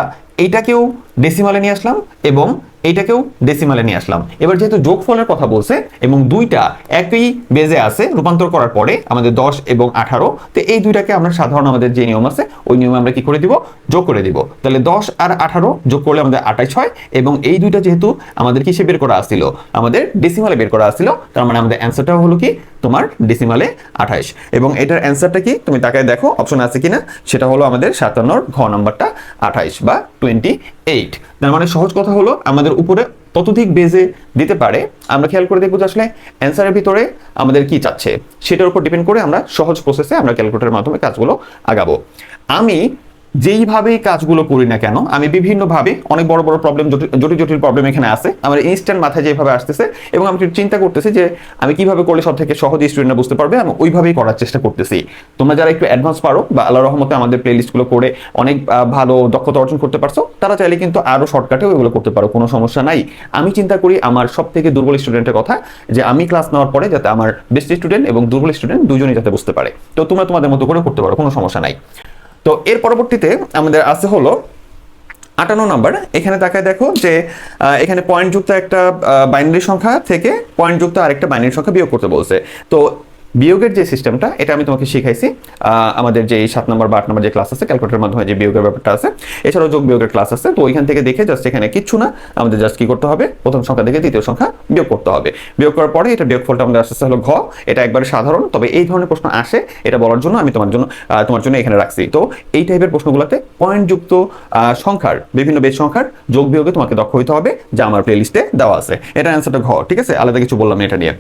এইটাকেও ডেসিমালে নিয়ে আসলাম এবং এইটাকেও ডেসিমালে নিয়ে আসলাম। এবার যেহেতু যোগফলের কথা বলছে এবং দুইটা একই বেজে আছে, রূপান্তর করার পরে আমাদের 10 এবং 18, তো এই দুইটাকে আমরা সাধারণ আমাদের যে নিয়ম আছে ওই নিয়মে আমরা কি করে দিব, যোগ করে দিব। তাহলে 10 আর 18 যোগ করলে আমাদের 28 হয় এবং এই দুইটা যেহেতু আমাদের কিসে বের করা আসছিল, আমাদের ডেসিমালে বের করা আসছিল, তার মানে আমাদের অ্যান্সারটা হলো কি তোমার ডেসিমালে 28। এবং এটার অ্যান্সারটা কি তুমি তাকায় দেখো অপশন আছে কিনা, সেটা হলো আমাদের 57 ঘ নাম্বারটা 28 বা 28। তার মানে সহজ কথা হলো আমাদের উপরে ততোধিক বেজে দিতে পারে, আমরা খেয়াল করে দেখবো যে আসলে অ্যান্সারের ভিতরে আমাদের কি চাচ্ছে, সেটার উপর ডিপেন্ড করে আমরা সহজ প্রসেসে আমরা ক্যালকুলেটরের মাধ্যমে কাজগুলো আগাবো। আমি যেইভাবেই কাজগুলো করি না কেন, আমি বিভিন্নভাবে অনেক বড় বড় প্রবলেম, জটিল প্রবলেম এখানে আছে আমার ইনস্ট্যান্ট মাথায় যেভাবে আসতেছে এবং আমি চিন্তা করতেছি যে আমি কিভাবে করলে সব থেকে সহজ স্টুডেন্টরা বুঝতে পারবে, আমি ওইভাবেই করার চেষ্টা করতেছি। তোমরা যারা একটু অ্যাডভান্স পারো বা আল্লাহর রহমতে আমাদের প্লেলিস্টগুলো করে অনেক ভালো দক্ষতা অর্জন করতে পারছো, তারা চাইলে কিন্তু আরো শর্টকাটেও এগুলো করতে পারো, কোনো সমস্যা নাই। আমি চিন্তা করি আমার সব থেকে দুর্বল স্টুডেন্টের কথা, যে আমি ক্লাস নেওয়ার পরে যাতে আমার বেস্ট স্টুডেন্ট এবং দুর্বল স্টুডেন্ট দুজনেই যাতে বুঝতে পারে। তো তোমরা তোমাদের মতো করে করতে পারো, কোনো সমস্যা নাই। তো এর পরবর্তীতে আমাদের আছে হলো 58 নাম্বার। এখানে তাকায় দেখো যে এখানে পয়েন্ট যুক্ত একটা বাইনারি সংখ্যা থেকে পয়েন্ট যুক্ত আরেকটা বাইনারি সংখ্যা বিয়োগ করতে বলছে। তো বিয়োগের যে সিস্টেমটা এটা আমি তোমাকে শিখাইছি আমাদের যে 7 নম্বর বা 8 নম্বর যে ক্লাস আছে ক্যালকুলেটরের মাধ্যমে যে বিয়োগের ব্যাপারটা আছে, এছাড়াও যোগ বিয়োগের ক্লাস আছে। তো ওইখান থেকে দেখে জাস্ট এখানে কিচ্ছু না, আমাদের জাস্ট কি করতে হবে, প্রথম সংখ্যা থেকে দ্বিতীয় সংখ্যা বিয়োগ করতে হবে। বিয়োগ করার পরে এটা বিয়োগফলটা আমাদের আসতে হলো ঘ। এটা একবারে সাধারণ, তবে এই ধরনের প্রশ্ন আসে এটা বলার জন্য আমি তোমার জন্য এখানে রাখছি। তো এই টাইপের প্রশ্নগুলোতে পয়েন্ট যুক্ত সংখ্যার বিভিন্ন বেজ সংখ্যার যোগ বিয়োগে তোমাকে দক্ষ হইতে হবে, যা আমার প্লেলিস্টে দেওয়া আছে। এটা অ্যান্সারটা ঘ। ঠিক আছে, আলাদা কিছু বললাম না এটা নিয়ে।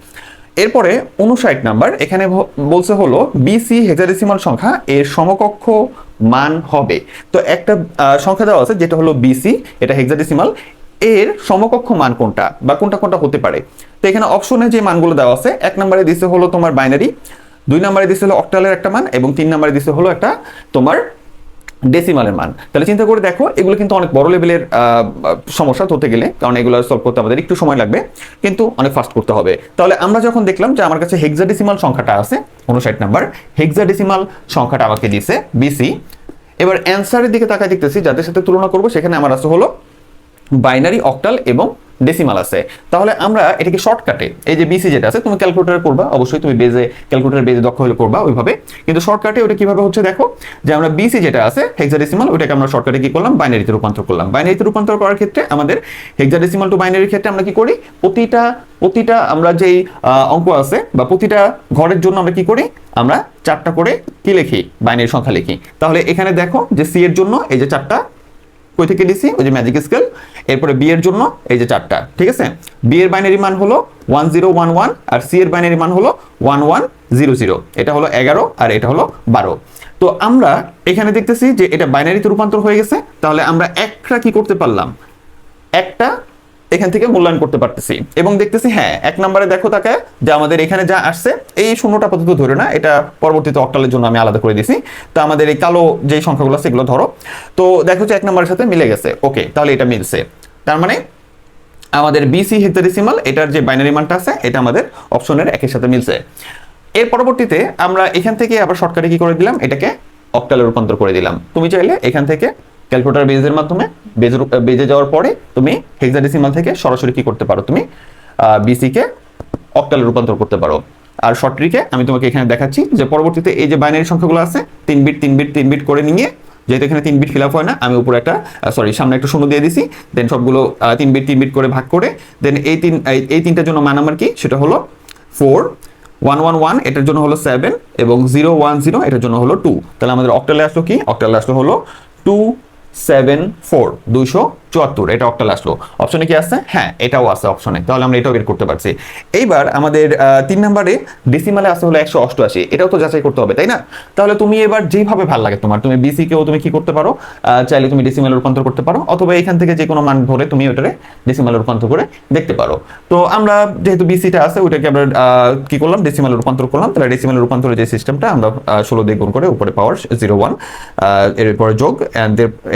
এরপরে 59 নাম্বার, এখানে বলছে হলো বিসি হেক্সাডেসিমাল সংখ্যা এর সমকক্ষ মান হবে। তো একটা সংখ্যা দেওয়া আছে যেটা হলো বিসি, এটা হেক্সাডেসিমাল, এর সমকক্ষ মান কোনটা বা কোনটা কোনটা হতে পারে। তো এখানে অপশনে যে মানগুলো দেওয়া আছে, 1 নম্বরে দিছে হলো তোমার বাইনারি, 2 নম্বরে দিছে হলো অক্টালের একটা মান এবং 3 নম্বরে দিছে হলো একটা তোমার ডেসিমালের মান। তাহলে চিন্তা করে দেখো এগুলো কিন্তু অনেক বড় লেভেলের সমস্যা ধরতে গেলে, কারণ এগুলো সলভ করতে আমাদের একটু সময় লাগবে কিন্তু অনেক ফাস্ট করতে হবে। তাহলে আমরা যখন দেখলাম যে আমার কাছে হেক্সাডেসিমাল সংখ্যাটা আছে 59 নাম্বার, হেক্সাডেসিমাল সংখ্যাটা আমাকে দিছে বিসি। এবার অ্যান্সারের দিকে তাকায় দেখতেছি যাদের সাথে তুলনা করব, সেখানে আমার আছে হলো বাইনারি, অক্টাল এবং ডেসিমাল আছে। তাহলে আমরা এটাকে শর্টকাটে এই যে বিসি যেটা আছে তুমি ক্যালকুলেটরে করবা, অবশ্যই তুমি ক্যালকুলেটর বেজে দক্ষ হলে করবা ওইভাবে, কিন্তু শর্টকাটে ওটা কিভাবে হচ্ছে দেখো, যে আমরা বিসি যেটা আছে হেক্সাডেসিমাল ওটাকে আমরা শর্টকাটে কি করলাম, বাইনারিতে রূপান্তর করলাম। বাইনারিতে রূপান্তর করার ক্ষেত্রে আমাদের হেক্সাডেসিমাল টু বাইনারির ক্ষেত্রে আমরা কি করি, প্রতিটা আমরা যেই অঙ্ক আছে বা প্রতিটা ঘরের জন্য আমরা কি করি, আমরা 4টা করে কি লিখি, বাইনারি সংখ্যা লিখি। তাহলে এখানে দেখো যে সি এর জন্য এই যে 4টা কই থেকে দিছি, ওই যে ম্যাজিক স্কেল। এরপরে বি এর জন্য এই যে 4টা, ঠিক আছে। বি এর বাইনারি মান হলো 1011 আর সি এর বাইনারি মান হলো 1100। এটা হলো 11 আর এটা হলো 12। তো আমরা এখানে দেখতেছি যে এটা বাইনারিতে রূপান্তর হয়ে গেছে। তাহলে আমরা একটা কি করতে পারলাম, একটা এখান থেকে মূল্যায়ন করতে পারতেছি এবং দেখতেছি হ্যাঁ 1 নম্বরে দেখো তাকায় যে আমাদের এখানে যা আসছে, এই শূন্যটা আপাতত ধরে না, এটা পরবর্তীতে অক্টালের জন্য আমি আলাদা করে দিছি। তো আমাদের এই কালো যে সংখ্যাগুলো আছে এগুলো ধরো, তো দেখো যে 1 নম্বরের সাথে মিলে গেছে। ওকে, তাহলে এটা মিলছে। তার মানে আমাদের বিসি হেক্সাডেসিমাল এটার যে বাইনারি মানটা আছে এটা আমাদের অপশনের 1 এর সাথে মিলছে। এর পরবর্তীতে আমরা এখান থেকে আবার শর্টকাটে কি করে দিলাম, এটাকে অক্টালে রূপান্তর করে দিলাম। তুমি চাইলে এখান থেকে ক্যালকুলেটর বেজের মাধ্যমে বেজে যাওয়ার পরে তুমি হেক্সাডেসিমাল থেকে সরাসরি কি করতে পারো, তুমি বিসি কে অক্টালে রূপান্তর করতে পারো। আর শর্ট ট্রিকে আমি তোমাকে এখানে দেখাচ্ছি যে পরবর্তীতে এই যে বাইনারি সংখ্যাগুলো আছে 3 বিট 3 বিট 3 বিট করে নিয়ে, যেহেতু এখানে 3 বিট ফিল আপ হয় না, আমি উপরে একটা সামনে একটা শূন্য দিয়ে দিছি, দেন সবগুলো 3 বিট 3 বিট করে ভাগ করে, দেন এই তিনটার জন্য মান আমার কি, সেটা হলো 4, 111 এটার জন্য হলো 7 এবং 010 এটার জন্য হলো 2। তাহলে আমাদের অক্টালে আসলো কি, অক্টালে আসলো হলো 274 274, এটা অক্টালে আসলো। অপশনে কি আছে, হ্যাঁ এটাও আছে অপশনে, তাহলে আমরা এটাও বের করতে পারছি। এইবার আমাদের 3 নম্বরে ডেসিমালে আছে হলো 188, এটাও তো যাচাই করতে হবে তাই না। তাহলে তুমি এবার যেভাবে ভালো লাগে তোমার, তুমি বিসি কেও তুমি কি করতে পারো, চাইলে তুমি ডেসিমালে রূপান্তর করতে পারো, অথবা এখান থেকে যে কোনো মান ধরে তুমি ওটারে ডেসিমালে রূপান্তর করে দেখতে পারো। তো আমরা যেহেতু বিসিটা আছে ওইটাকে আমরা কি করলাম, ডেসিমালে রূপান্তর করলাম। তাহলে ডেসিমালে রূপান্তরের যে সিস্টেমটা আমরা 16 দিয়ে গুণ করে উপরে পাওয়ার 01, এরপরে যোগ,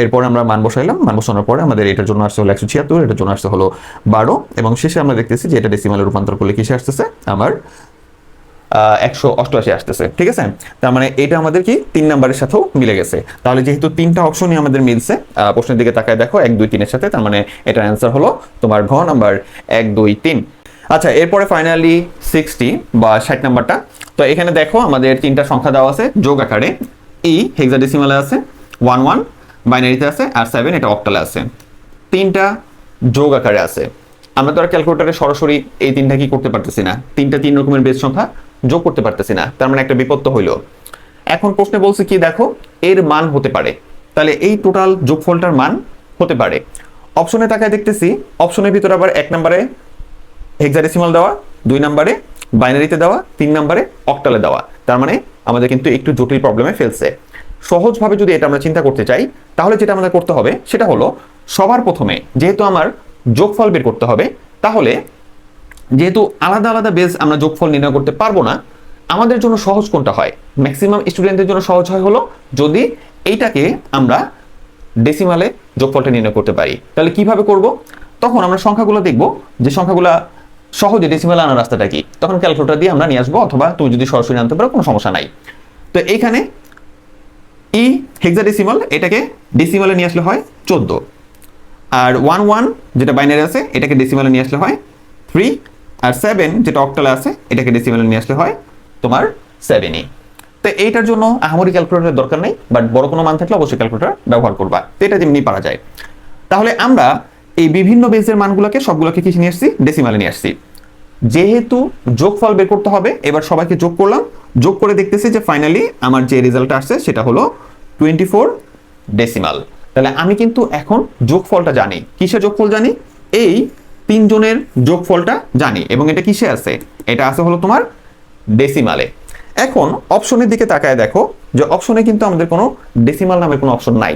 এরপর আমরা মান বসাইলাম। মান বসানোর পরে আমাদের এটার জন্য আসছে হলো 176, এটার জন্য আসছে হলো 12 এবং শেষে আমরা দেখতেছি যে এটা ডেসিমালে রূপান্তর করলে কিসে আসতেছে, আমার 188 আসতেছে, ঠিক আছে। তার মানে এটা আমাদের কি 3 নাম্বারের সাথেও মিলে গেছে। তাহলে যেহেতু 3টা অপশনই আমাদের মিলছে, প্রশ্নের দিকে তাকায় দেখো 1 2 3 এর সাথে, তার মানে এটার অ্যান্সার হলো তোমার ঘ নাম্বার 1 2 3। আচ্ছা, এরপরে ফাইনালি 60 বা 60 নাম্বারটা। তো এখানে দেখো আমাদের 3টা সংখ্যা দেওয়া আছে যোগ আকারে, হেক্সাডেসিমালে আছে 11, বাইনারিতে আছে, আর 7 এটা অক্টালে আছে। 3টা যোগ আকারে আছে। আমরা তো আর ক্যালকুলেটরে সরাসরি এই 3টা কি করতে পারতেছি না, 3টা 3 রকমের বেজ সংখ্যা যোগ করতে পারতেছি না, তার মানে একটা বিপত্ত হইলো। এখন প্রশ্নে বলছে কি দেখো, এর মান হতে পারে, তাহলে এই টোটাল যোগফলটার মান হতে পারে। অপশনে তাকায় দেখতেছি, অপশনের ভিতরে আবার 1 নম্বরে হেক্সাডেসিমাল দেওয়া, 2 নম্বরে বাইনারিতে দেওয়া, 3 নম্বরে অক্টালে দেওয়া। তার মানে আমাদের কিন্তু একটু জটিল প্রবলেমে ফেলছে। সহজভাবে যদি এটা আমরা চিন্তা করতে চাই, তাহলে যেটা আমাদের করতে হবে সেটা হলো, সবার প্রথমে যেহেতু আমার যোগফল বের করতে হবে, তাহলে যেহেতু আলাদা আলাদা বেজ আমরা যোগফল নির্ণয় করতে পারবো না, আমাদের জন্য সহজ কোনটা হয়, ম্যাক্সিমাম স্টুডেন্টদের জন্য সহজ হয় হলো যদি এইটাকে আমরা ডেসিমালে যোগফলটা নির্ণয় করতে পারি। তাহলে কিভাবে করব, তখন আমরা সংখ্যাগুলো দেখব, যে সংখ্যাগুলো সহজে ডেসিমালে আনার রাস্তাটা কি, তখন ক্যালকুলেটর দিয়ে আমরা নিয়ে আসবো, অথবা তুমি যদি সরাসরি আনতে পারো কোনো সমস্যা নাই। তো এইখানে হেক্সাডেসিমাল এটাকে ডেসিমালে নিয়ে আসলে হয় 14, আর 11 যেটা বাইনারি আছে এটাকে ডেসিমালে নিয়ে আসলে হয় 3, আর 7 যেটা অক্টালে আছে এটাকে ডেসিমালে নিয়ে আসলে হয় তোমার 7ই। তো এইটার জন্য আহামরি ক্যালকুলেটরের দরকার নেই, বাট বড় কোনো মান থাকলে অবশ্যই ক্যালকুলেটর ব্যবহার করবা, তো এটা যেমনি পারা যায়। তাহলে আমরা এই বিভিন্ন বেজের মানগুলোকে সবগুলোকে কি নিয়ে আসছি, ডেসিমালে নিয়ে আসছি। যেহেতু যোগফল বের করতে হবে, এবার সবাইকে যোগ করলাম, যোগ করে দেখতেছি যে ফাইনালি আমার যে রেজাল্টটা আসছে সেটা হলো 24 ডেসিমাল। তাহলে আমি কিন্তু এখন যোগফলটা জানি। কিসের যোগফল জানি, এই 3 জনের যোগফলটা জানি, এবং এটা কিসে আছে, এটা আছে হলো তোমার ডেসিমালে। এখন অপশনের দিকে তাকায় দেখো যে অপশনে কিন্তু আমাদের কোনো ডেসিমাল নামের কোনো অপশন নাই।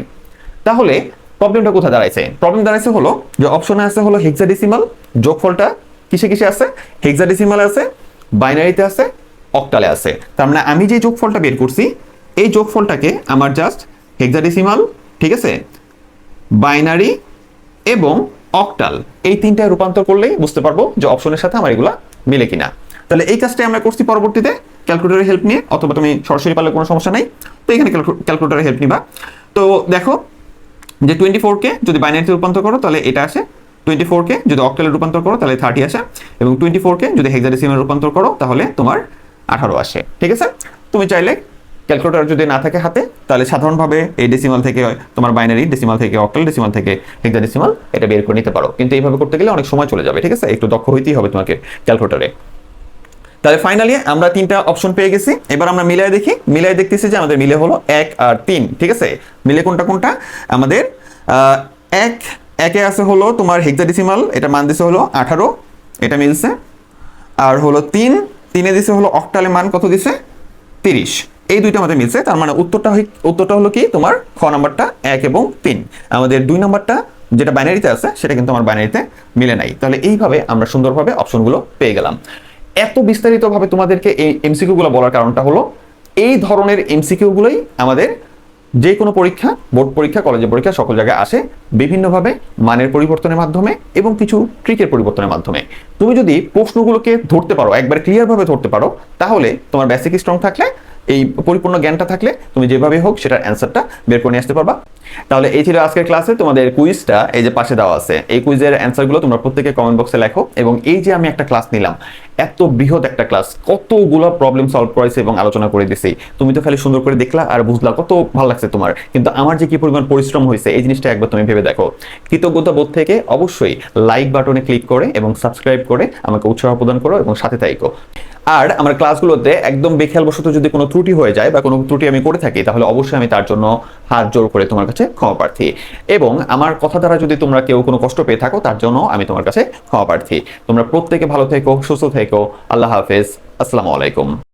তাহলে প্রবলেমটা কোথায় দাঁড়াইছে, প্রবলেম দাঁড়াইছে হলো যে অপশনে আছে হলো হেক্সাডেসিমাল, যোগফলটা কিসে কিসে আছে, হেক্সাডেসিমালে আছে, বাইনারিতে আছে, অক্টালে আছে। তার মানে আমি যে যোগফলটা বের করছি, এই যোগফলটাকে আমার জাস্ট হেক্সাডেসিমাল, ঠিক আছে, বাইনারি এবং অক্টাল, এই 3টায় রূপান্তর করলেই বুঝতে পারবো যে অপশনের সাথে আমার এগুলা মিলে কিনা। তাহলে এই কাজটাই আমরা করছি পরবর্তীতে ক্যালকুলেটরের হেল্প নিয়ে, অথবা তুমি সরাসরি পারলে কোনো সমস্যা নাই। তো এখানে ক্যালকুলেটরের হেল্প নিবা। তো দেখো যে 24 কে যদি বাইনারিতে রূপান্তর করো তাহলে এটা আসে 24কে যদি অক্টালে রূপান্তর করো তাহলে 30 আসে, এবং 24কে যদি হেক্সাডেসিমালে রূপান্তর করো তাহলে তোমার 18 আসে। ঠিক আছে, তুমি চাইলে ক্যালকুলেটর যদি না থাকে হাতে, তাহলে সাধারণভাবে এই ডেসিমাল থেকে তোমার বাইনারি, ডেসিমাল থেকে অক্টাল, ডেসিমাল থেকে হেক্সাডেসিমাল এটা বের করে নিতে পারো। কিন্তু এইভাবে করতে গেলে অনেক সময় চলে যাবে। ঠিক আছে, একটু দক্ষ হইতেই হবে তোমাকে ক্যালকুলেটরে। তাহলে ফাইনালি আমরা 3টা অপশন পেয়ে গেছি। এবার আমরা মিলাই দেখি, মিলাই দেখতেছি যে আমাদের মিলে হলো 1 আর 3। ঠিক আছে, মিলে কোনটা কোনটা আমাদের 1 এ আছে হলো তোমার হেক্সাডেসিমাল, এটা মান দিছে হলো 18, এটা মিলছে। আর হলো 3 দিছে হলো অক্টালে মান কত দিছে 30, এই দুইটা আমাদের মিলছে। তার মানে উত্তরটা হলো কি তোমার খ নাম্বারটা 1 এবং 3। আমাদের 2 নাম্বারটা যেটা বাইনারিতে আছে সেটা কিন্তু আমার বাইনারিতে মিলে নাই। তাহলে এইভাবে আমরা সুন্দরভাবে অপশনগুলো পেয়ে গেলাম। এত বিস্তারিতভাবে তোমাদেরকে এই এমসিকিউ গুলো বলার কারণটা হলো এই ধরনের এমসিকিউ গুলোই আমাদের যে কোনো পরীক্ষা, বোর্ড পরীক্ষা, কলেজের পরীক্ষা, সকল জায়গায় আসে বিভিন্নভাবে মানের পরিবর্তনের মাধ্যমে এবং কিছু ট্রিকের পরিবর্তনের মাধ্যমে। তুমি যদি প্রশ্নগুলোকে ধরতে পারো, একবার ক্লিয়ারভাবে ধরতে পারো, তাহলে তোমার বেসিক স্ট্রং থাকলে, এই পরিপূর্ণ জ্ঞানটা থাকলে তুমি যেভাবে হোক সেটার অ্যান্সারটা বের করে নিয়ে আসতে পারবা। তাহলে এই ছিল আজকের ক্লাসে তোমাদের কুইজটা, এই যে পাশে দেওয়া আছে এই কুইজের অ্যান্সারগুলো তোমরা প্রত্যেকে কমেন্ট বক্সে লেখো। এবং এই যে আমি একটা ক্লাস নিলাম, এত বৃহৎ একটা ক্লাস, কতগুলো প্রবলেম সলভ করেছে এবং আলোচনা করে দিছি, তুমি তো খালি সুন্দর করে দেখলা আর বুঝলা, কত ভালো লাগছে তোমার। কিন্তু আমার যে কি পরিমাণ পরিশ্রম হয়েছে এই জিনিসটা একবার তুমি ভেবে দেখো। কৃতজ্ঞতা বোধ থেকে অবশ্যই লাইক বাটনে ক্লিক করে এবং সাবস্ক্রাইব করে আমাকে উৎসাহ প্রদান করো এবং সাথে থাকো। আর আমার ক্লাসগুলোতে একদম বেখেয়ালবশত যদি কোনো ত্রুটি হয়ে যায় বা কোনো ত্রুটি আমি করে থাকি, তাহলে অবশ্যই আমি তার জন্য হাত জোর করে তোমার কাছে ক্ষমা প্রার্থী। এবং আমার কথা দ্বারা যদি তোমরা কেউ কোনো কষ্ট পেয়ে থাকো, তার জন্য আমি তোমার কাছে ক্ষমা প্রার্থী। তোমরা প্রত্যেকে ভালো থেকো, সুস্থ থেকো। আল্লাহ হাফেজ, আসসালামু আলাইকুম।